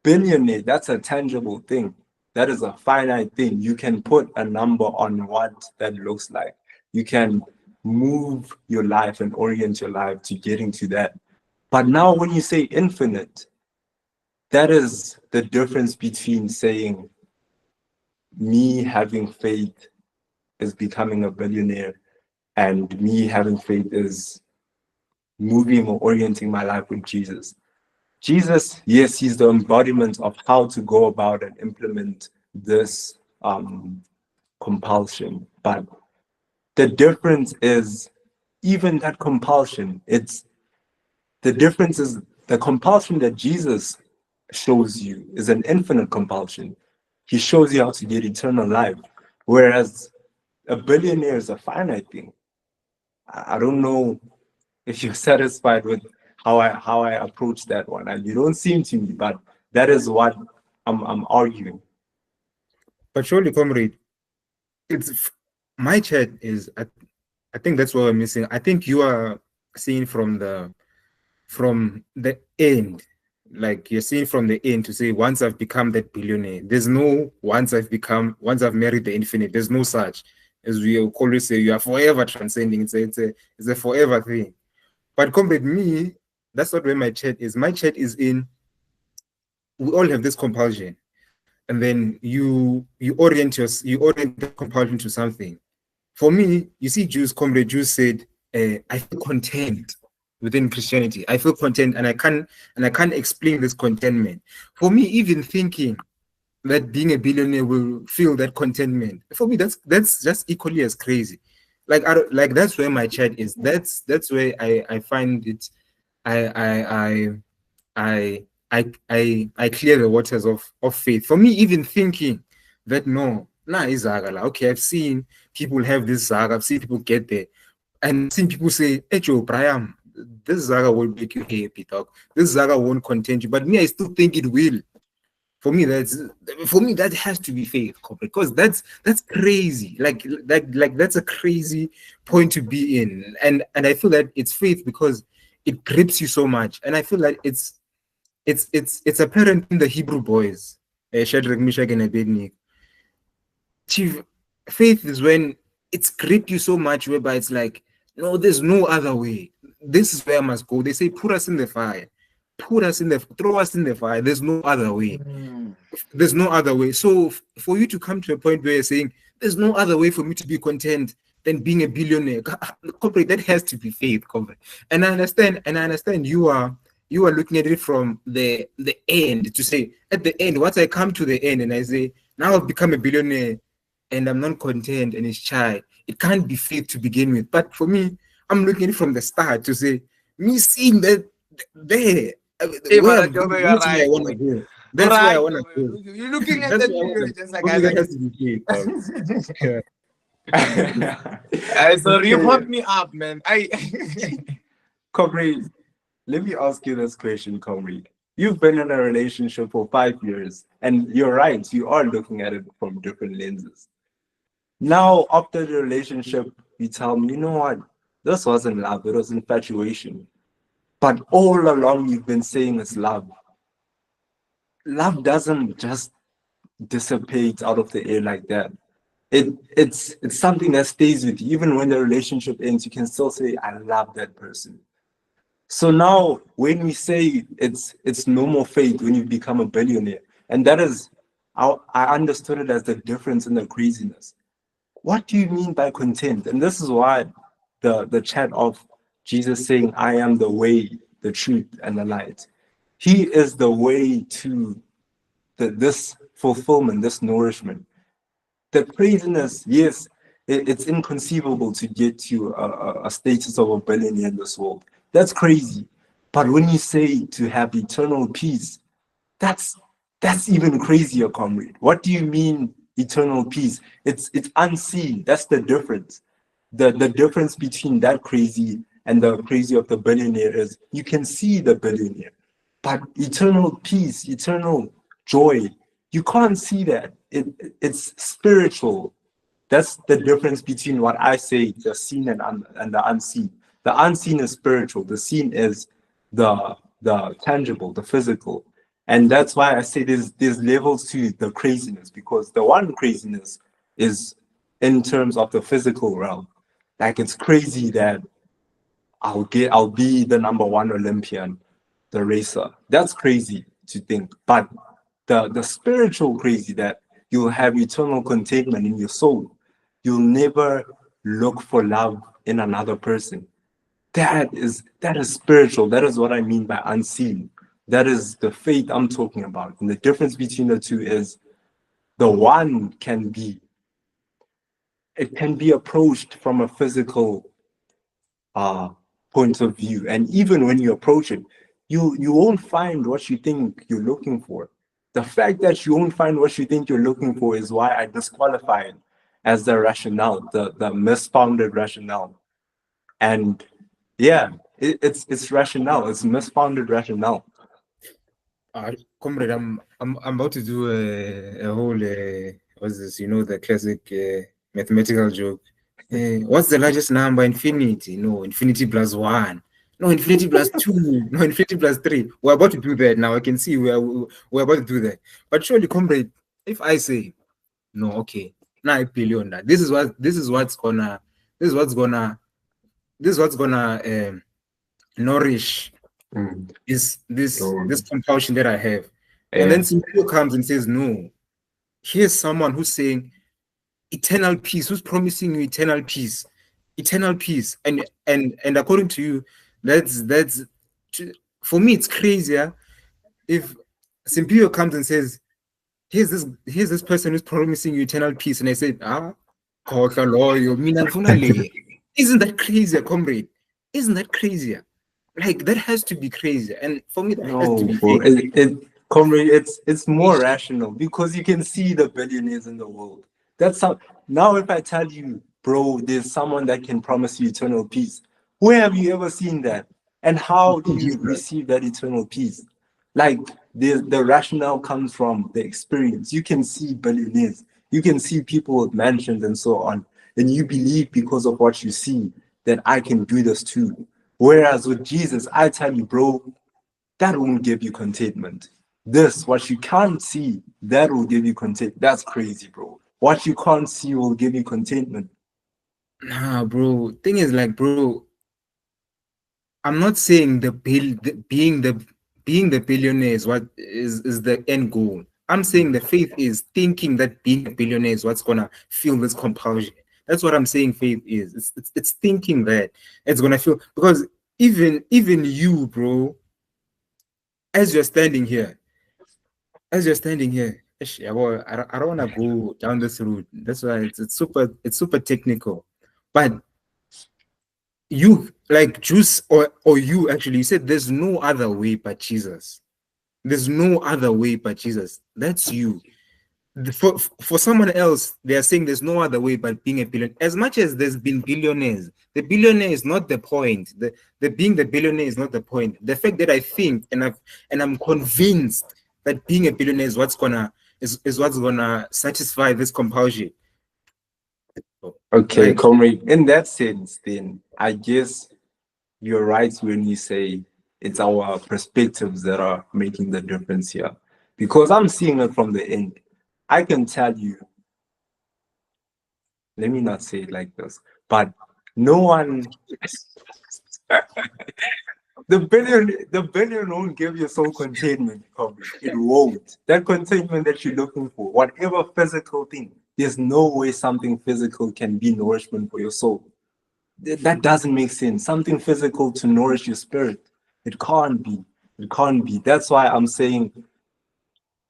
billionaire. That's a tangible thing. That is a finite thing. You can put a number on what that looks like. You can move your life and orient your life to getting to that. But now when you say infinite, that is the difference between saying me having faith is becoming a billionaire and me having faith is moving or orienting my life with Jesus. Jesus, yes, he's the embodiment of how to go about and implement this compulsion. But the difference is even that compulsion, it's the difference is the compulsion that Jesus shows you is an infinite compulsion. He shows you how to get eternal life, whereas a billionaire is a finite thing. I don't know if you're satisfied with how I approach that one, and you don't seem to me, but that is what I'm arguing. But surely, comrade, it's my chat is. I think that's what we're missing. I think you are seeing from the end, like you're seeing from the end to say once I've become that billionaire. There's no once I've married the infinite. There's no such. As we always say, you are forever transcending. It's a forever thing. But comrade, me, that's not where my chat is. My chat is in. We all have this compulsion, and then you orient the compulsion to something. For me, you see, comrade Jews said, I feel content within Christianity. I feel content, and I can't explain this contentment. For me, even thinking that being a billionaire will feel that contentment, for me, that's just equally as crazy. Like like that's where my chat is. That's where I find it. I I I clear the waters of faith. For me, even thinking that no, nah, is Zaga. Okay, I've seen people have this Zaga, I've seen people get there, and I've seen people say, hey Joe, Brian, this Zaga will make you happy, dog. This Zaga won't content you. But me, I still think it will. For me, that has to be faith, because that's crazy. Like that's a crazy point to be in. And I feel that it's faith because it grips you so much. And I feel like it's apparent in the Hebrew boys, Shadrach, Meshach, and Abednego. Chief, faith is when it's gripped you so much, whereby it's like, no, there's no other way. This is where I must go. They say, put us in the fire, throw us in the fire. There's no other way. There's no other way. So for you to come to a point where you're saying, there's no other way for me to be content than being a billionaire, corporate, that has to be faith, corporate. And I understand you are looking at it from the end to say, at the end, once I come to the end and I say, now I've become a billionaire and I'm not content and it's shy, it can't be faith to begin with. But for me, I'm looking at it from the start to say, me seeing that there, Hey, where but Jobe, you're that's where I right. want to go. That's where I want to go. You're looking at That's that where I video, want to just go. like For me, I that like. has to be faith, So you Okay. put me up, man. Comrade, let me ask you this question, Comrade. You've been in a relationship for 5 years, and you're right, you are looking at it from different lenses. Now, after the relationship, you tell me, you know what? This wasn't love, it was infatuation. But all along, you've been saying it's love. Love doesn't just dissipate out of the air like that. It's something that stays with you. Even when the relationship ends, you can still say, I love that person. So now when we say it's no more faith when you become a billionaire, and that is I understood it as the difference in the craziness. What do you mean by content? And this is why the chat of Jesus saying, I am the way, the truth, and the light. He is the way to this fulfillment, this nourishment. The craziness, yes, it's inconceivable to get to a status of a billionaire in this world. That's crazy. But when you say to have eternal peace, that's even crazier, comrade. What do you mean eternal peace? It's unseen. That's the difference. The difference between that crazy and the crazy of the billionaire is you can see the billionaire, but eternal peace, eternal joy, you can't see that. It's spiritual. That's the difference between what I say, the seen and the unseen. The unseen is spiritual. The seen is the tangible, the physical. And that's why I say there's levels to the craziness, because the one craziness is in terms of the physical realm. Like it's crazy that I'll be the number one Olympian, the racer. That's crazy to think. But the spiritual crazy that you'll have eternal contentment in your soul. You'll never look for love in another person. That is spiritual. That is what I mean by unseen. That is the faith I'm talking about. And the difference between the two is the one can be approached from a physical point of view. And even when you approach it, you won't find what you think you're looking for. The fact that you won't find what you think you're looking for is why I disqualify it as the rationale, the misfounded rationale. And yeah, it's rationale, it's misfounded rationale. Comrade, I'm about to do a whole what's this? You know, the classic mathematical joke. What's the largest number? Infinity? No, infinity plus one. No, infinity plus two. No, infinity plus three. We're about to do that now. I can see we're about to do that. But surely, comrade, if I say no, okay, 9 billion. This is what's gonna nourish this compulsion that I have. And then some people comes and says, no, here's someone who's saying eternal peace, who's promising you eternal peace. And according to you, that's for me, it's crazier if Simpio comes and says, here's this person who's promising you eternal peace, and I said, isn't that crazier, comrade? Isn't that crazier? Like, that has to be crazy. And for me, that has to be comrade, it's more rational because you can see the billionaires in the world. That's how. Now if I tell you, bro, there's someone that can promise you eternal peace, where have you ever seen that? And how do you receive that eternal peace? Like, the rationale comes from the experience. You can see billionaires, you can see people with mansions and so on, and you believe because of what you see that I can do this too. Whereas with Jesus, I tell you, bro, that won't give you contentment. This, what you can't see, that will give you contentment. That's crazy, bro. What you can't see will give you contentment. Nah, bro. Thing is, like, bro, I'm not saying being the billionaire is what is the end goal. I'm saying the faith is thinking that being a billionaire is what's gonna feel this compulsion. That's what I'm saying. Faith is. It's thinking that it's gonna feel, because even you, bro, as you're standing here, I don't want to go down this route. That's why it's super technical. But you, like Juice, or you actually, you said there's no other way but Jesus. There's no other way but Jesus. That's you. For someone else, they are saying there's no other way but being a billionaire. As much as there's been billionaires, the billionaire is not the point. The being the billionaire is not the point. The fact that I think and I'm convinced that being a billionaire is what's gonna satisfy this compulsion. Okay, comrade. In that sense, then I guess you're right when you say it's our perspectives that are making the difference here. Because I'm seeing it from the end. I can tell you, let me not say it like this, but no one, the billion won't give you soul contentment, comrade. It won't. That contentment that you're looking for, whatever physical thing, there's no way something physical can be nourishment for your soul. That doesn't make sense. Something physical to nourish your spirit. It can't be. It can't be. That's why I'm saying,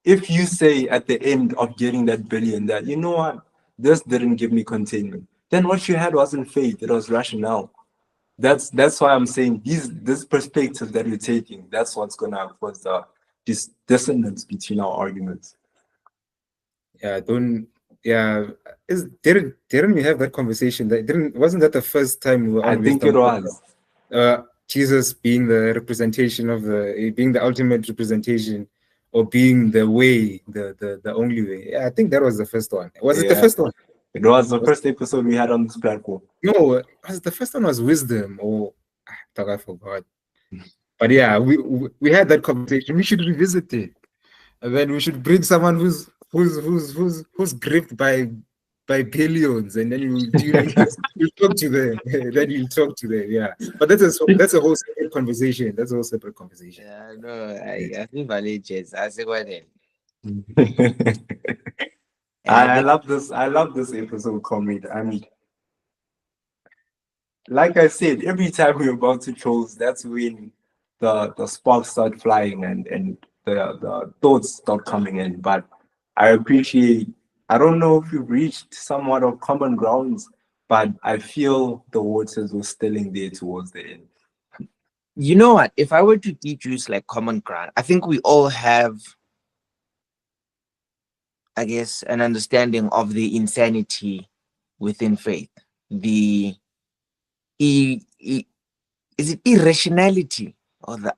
if you say at the end of getting that billion that, you know what, this didn't give me contentment, then what you had wasn't faith, it was rationale. That's why I'm saying this perspective that you're taking, that's what's gonna cause this dissonance between our arguments. Didn't we have that conversation? Wasn't that the first time we were on? I think it was. Jesus being the representation of being the ultimate representation, or being the way, the only way. Yeah, I think that was the first one. Was it the first one? It was the first episode we had on this platform. No, was the first one was wisdom, or I forgot. But yeah, we had that conversation. We should revisit it, and then we should bring someone who's gripped by by billions, and then you like you talk to them, then you talk to them. Yeah, but that's a whole separate conversation. That's a whole separate conversation. Yeah, no, I think Valiches. I say what then. I I think love this. I love this episode, comrade. And like I said, every time we're about to close, that's when the sparks start flying and the thoughts start coming in. But I appreciate. I don't know if we've reached somewhat of common grounds, but I feel the waters were still in there towards the end. you know what? If I were to deduce like common ground, I think we all have, I guess, an understanding of the insanity within faith. The is it irrationality or the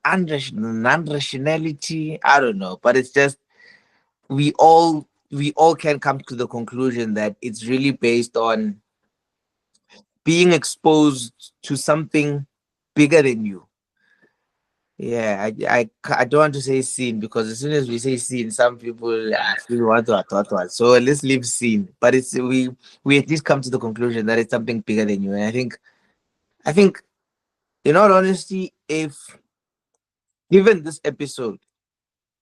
non-rationality? I don't know, but it's just we all can come to the conclusion that it's really based on being exposed to something bigger than you. Yeah, I don't want to say sin because as soon as we say sin, some people feel what. So let's leave sin. But it's we at least come to the conclusion that it's something bigger than you. And I think in all honesty, if given this episode,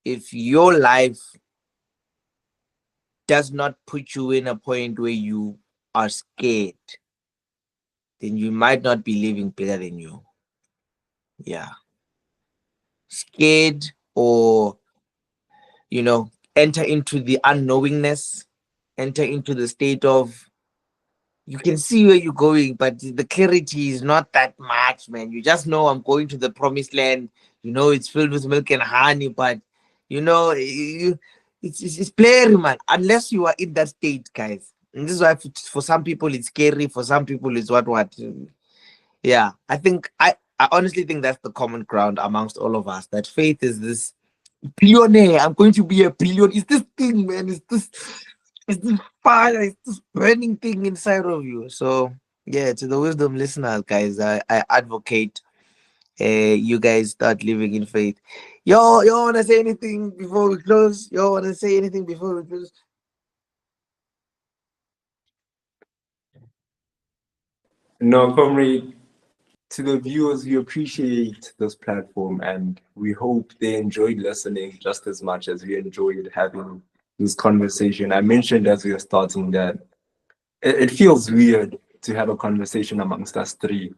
if your life does not put you in a point where you are scared, then you might not be living bigger than you. Yeah. Scared or, enter into the unknowingness, enter into the state of you can see where you're going, but the clarity is not that much, man. You just know I'm going to the promised land. You know it's filled with milk and honey, but it's blurry, man. Unless you are in that state, guys. And this is why for some people it's scary. For some people it's what. Yeah, I honestly think that's the common ground amongst all of us. That faith is this billionaire. I'm going to be a billion. It's this thing, man. It's this fire. It's this burning thing inside of you. So yeah, to the wisdom listeners, guys, I advocate you guys start living in faith. Yo, wanna say anything before we close? Yo, wanna say anything before we close? No, comrade, to the viewers, we appreciate this platform and we hope they enjoyed listening just as much as we enjoyed having this conversation. I mentioned as we were starting that it feels weird to have a conversation amongst us three,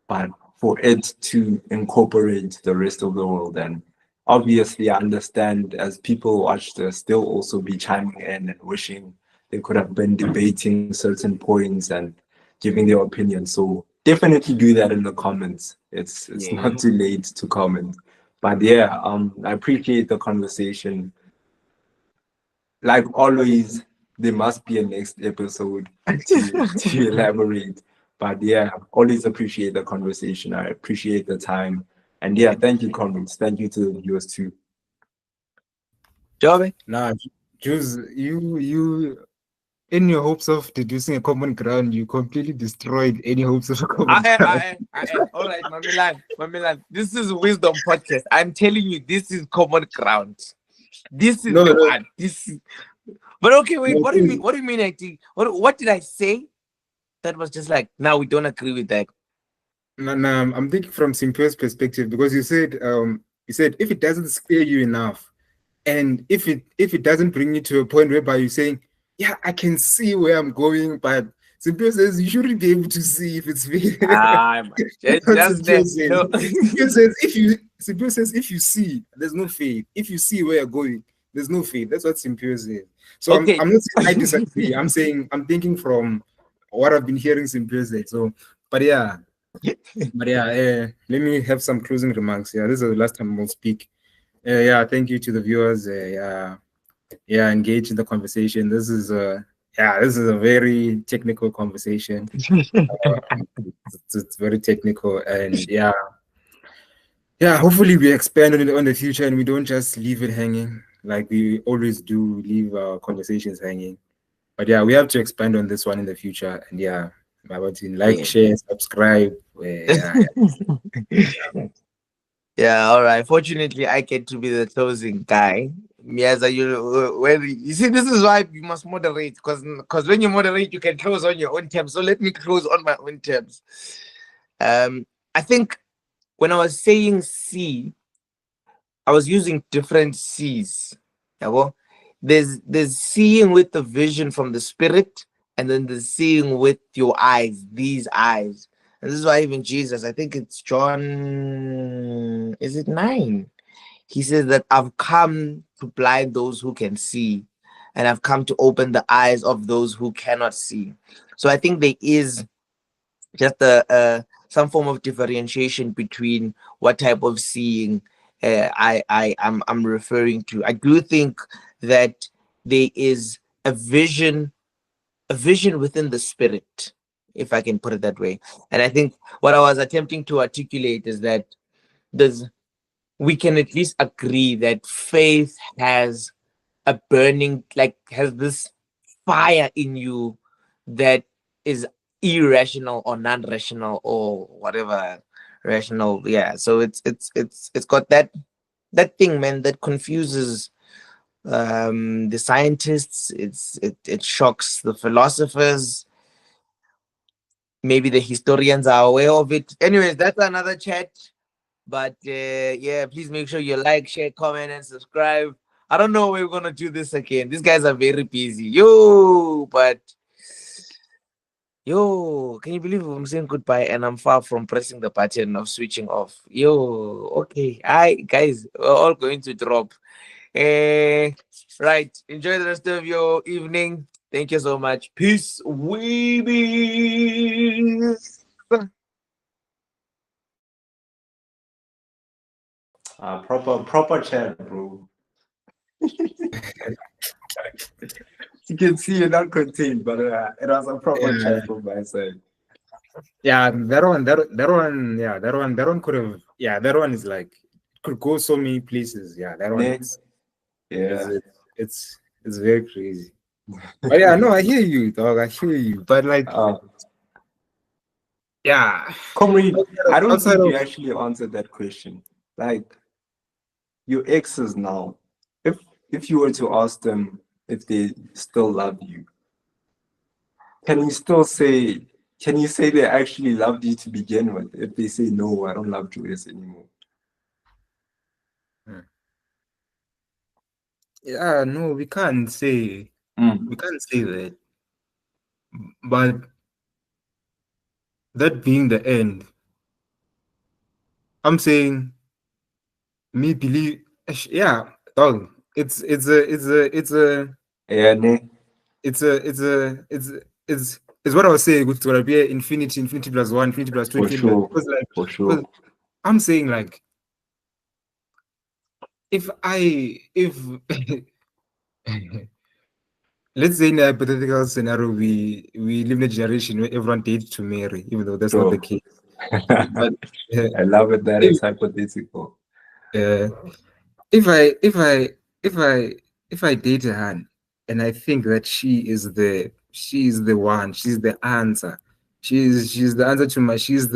but for it to incorporate the rest of the world. And obviously, I understand as people watch this, they'll also be chiming in and wishing they could have been debating certain points and giving their opinion. So definitely do that in the comments. It's Yeah. not too late to comment. But yeah, I appreciate the conversation. Like always, there must be a next episode to elaborate. But yeah, always appreciate the conversation. I appreciate the time. And yeah, thank you, comments. Thank you to the viewers too. Joby? Nah, Jules, you in your hopes of deducing a common ground, you completely destroyed any hopes of a common ground. All right, Mamilan. This is Wisdom Podcast. I'm telling you, this is common ground. This is No, the no, one. But okay, wait. no, What do you mean? What do you mean? What did I say? That was just like, now we don't agree with that. no, I'm thinking from Simpeo's perspective because you said if it doesn't scare you enough, and if it doesn't bring you to a point whereby you're saying, yeah, I can see where I'm going, but Simpeo says you shouldn't be able to see if it's me. Just Simpeo that. says, Simpeo says Simpeo says if you see, there's no faith. If you see where you're going, there's no faith. That's what Simpeo says. So Okay. I'm not saying I disagree. I'm saying I'm thinking from what I've been hearing Simpeo say. So, but yeah, let me have some closing remarks. Yeah, this is the last time we'll speak. Yeah, thank you to the viewers. Engage in the conversation. This is a very technical conversation. It's very technical, and hopefully we expand on it on the future and we don't just leave it hanging like we always do, leave our conversations hanging. But yeah, we have to expand on this one in the future. And yeah, about to like, Yeah. share, subscribe. Yeah, all right. Fortunately, I get to be the closing guy Yes, when you see, this is why you must moderate, because when you moderate, you can close on your own terms. So let me close on my own terms. I think when I was saying see, I was using different C's. Yeah, well, there's seeing with the vision from the spirit, and then there's seeing with your eyes, these eyes. And this is why even Jesus, I think it's John, is it 9? He says that I've come to blind those who can see, and I've come to open the eyes of those who cannot see. So I think there is just some form of differentiation between what type of seeing I'm referring to. I do think that there is a vision within the spirit, if I can put it that way. And I think what I was attempting to articulate is that there's we can at least agree that faith has a burning, like has this fire in you that is irrational or non-rational or whatever rational. Yeah, so it's got that thing, man, that confuses the scientists. It shocks the philosophers. Maybe the historians are aware of it. Anyways, that's another chat. But yeah, please make sure you like, share, comment, and subscribe. I don't know when we're gonna do this again. These guys are very busy. Yo, can you believe I'm saying goodbye and I'm far from pressing the button of switching off? Yo, okay. Hi guys, we're all going to drop. Right. Enjoy the rest of your evening. Thank you so much. Peace, weebies. Proper chat, bro. You can see you're not contained, but it was a proper chat from my side. Yeah, that one, that one could have, that one is like, could go so many places. Yeah, that one, Next, yeah. it's very crazy. But yeah, no, I hear you, dog. I hear you. But like, yeah, Comrade, I don't outside think of you actually answered that question. Like your exes now, if you were to ask them if they still love you, can you still say? Can you say they actually loved you to begin with? If they say no, I don't love Julius anymore. yeah, no, we can't say that. But that being the end, I'm saying me believe, yeah, dog. Yeah, ne? It's what I was saying. It's gonna be infinity plus one, infinity plus two, For infinity plus, sure, because like, for sure. because I'm saying like, if let's say in a hypothetical scenario, we live in a generation where everyone dates to marry, even though that's not the Sure. case. But I love it that it's hypothetical. uh, if I if I if I if I date a hand and I think that she is the one, she's the answer. She's the answer to my she's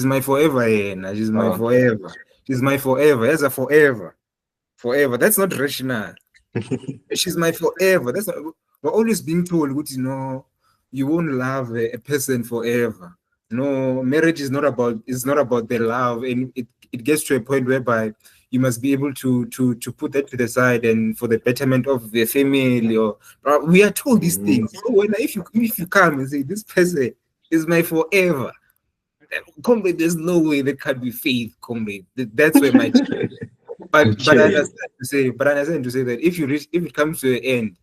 my forever, yeah, she's my forever. She's my forever. As a forever. Forever. That's not rational. She's my forever. That's not, we're always being told, you won't love a person forever. No, marriage is not about the love, and it gets to a point whereby you must be able to put that to the side and for the betterment of the family. Or we are told these things. So if you come and say this person is my forever, comrade, there's no way that can be faith, comrade. That's where my but I understand to say that if it comes to an end,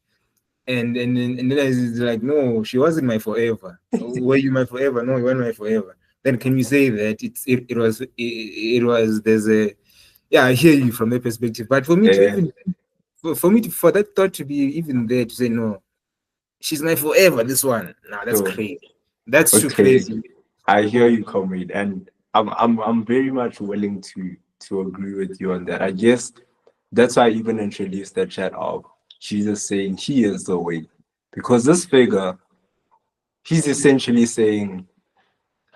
and then it's like, no, she wasn't my forever. Were you my forever? No, you weren't my forever. Then can we say that it was there's a yeah, I hear you from that perspective. But for me to even for that thought to be even there to say no, she's my forever, this one. Nah, that's Sure. crazy. That's too Okay. crazy. I hear you, comrade, and I'm very much willing to agree with you on that. I guess that's why I even introduced that chat of Jesus saying he is the way. Because this figure, he's essentially saying,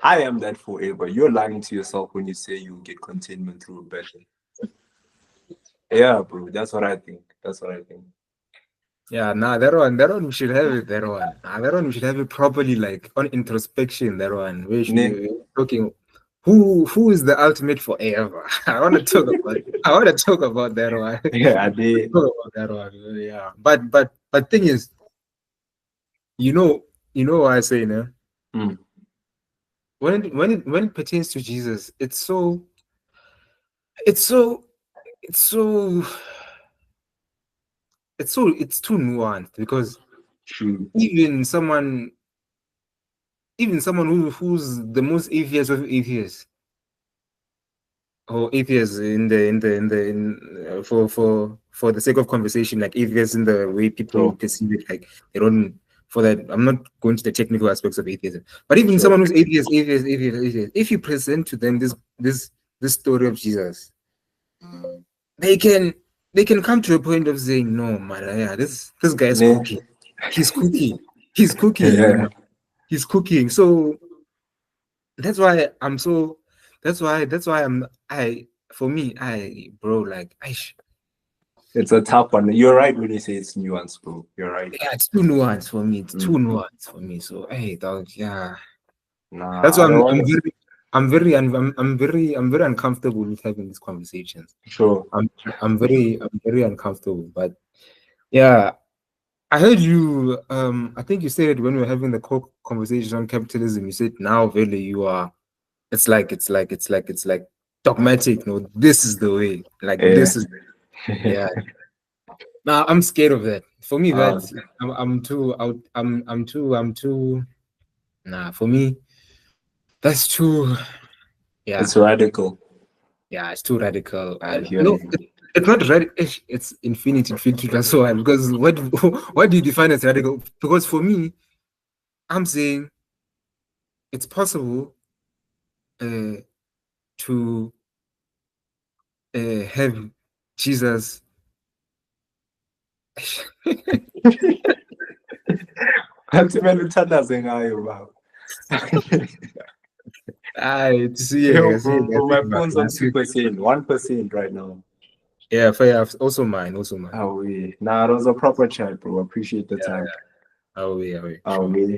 I am that forever. You're lying to yourself when you say you get contentment through rebellion. Yeah, bro, that's what I think. That's what I think. Yeah, nah, that one we should have it. That one, that one we should have it properly, like on introspection. That one we should Ne- be talking. Who is the ultimate forever? I want to talk about. I want to talk about that one. Yeah, they. Talk about that one. Yeah, but thing is, you know what I say, no? Mm. When it pertains to Jesus, it's so it's so it's so it's too nuanced because True. even someone who's the most atheist of atheists or atheists for the sake of conversation, like atheists in the way people Sure. perceive it, like they don't for that. I'm not going to the technical aspects of atheism, but even Sure. someone who's atheist, if you present to them this story of Jesus, they can come to a point of saying, no, man, yeah, this guy is Ne- cooking. He's cooking. He's cooking. Yeah. He's cooking. So that's why I'm so. That's why for me, bro, like, It's a tough one. You're right when you say it's nuanced, bro. You're right. yeah, it's too nuanced for me. It's too nuanced for me. So, hey, dog, yeah. Nah, That's why I don't want to. I'm very uncomfortable with having these conversations. Sure. I'm very uncomfortable. But yeah, I heard you. I think you said when we were having the conversation on capitalism, you said now, really, you are. It's like dogmatic. No, this is the way. Like Yeah. this is. Yeah. Now I'm scared of that. For me, Ah. that I'm too out. I'm too. Nah, for me, that's too. Yeah, It's radical. yeah, it's too radical. I hear No, you. it's not radical. It's infinity as well. Because what do you define as radical? Because for me, I'm saying it's possible to have Jesus. Kanti kumele uthandaze ngayo baba. To see, Yo, I see, bro, my phone's on 2%, 1% right now. yeah, fair. Also mine. Oh, yeah. Nah, it was a proper chat, bro. Appreciate the time. Oh, yeah. Oh, Sure. yeah.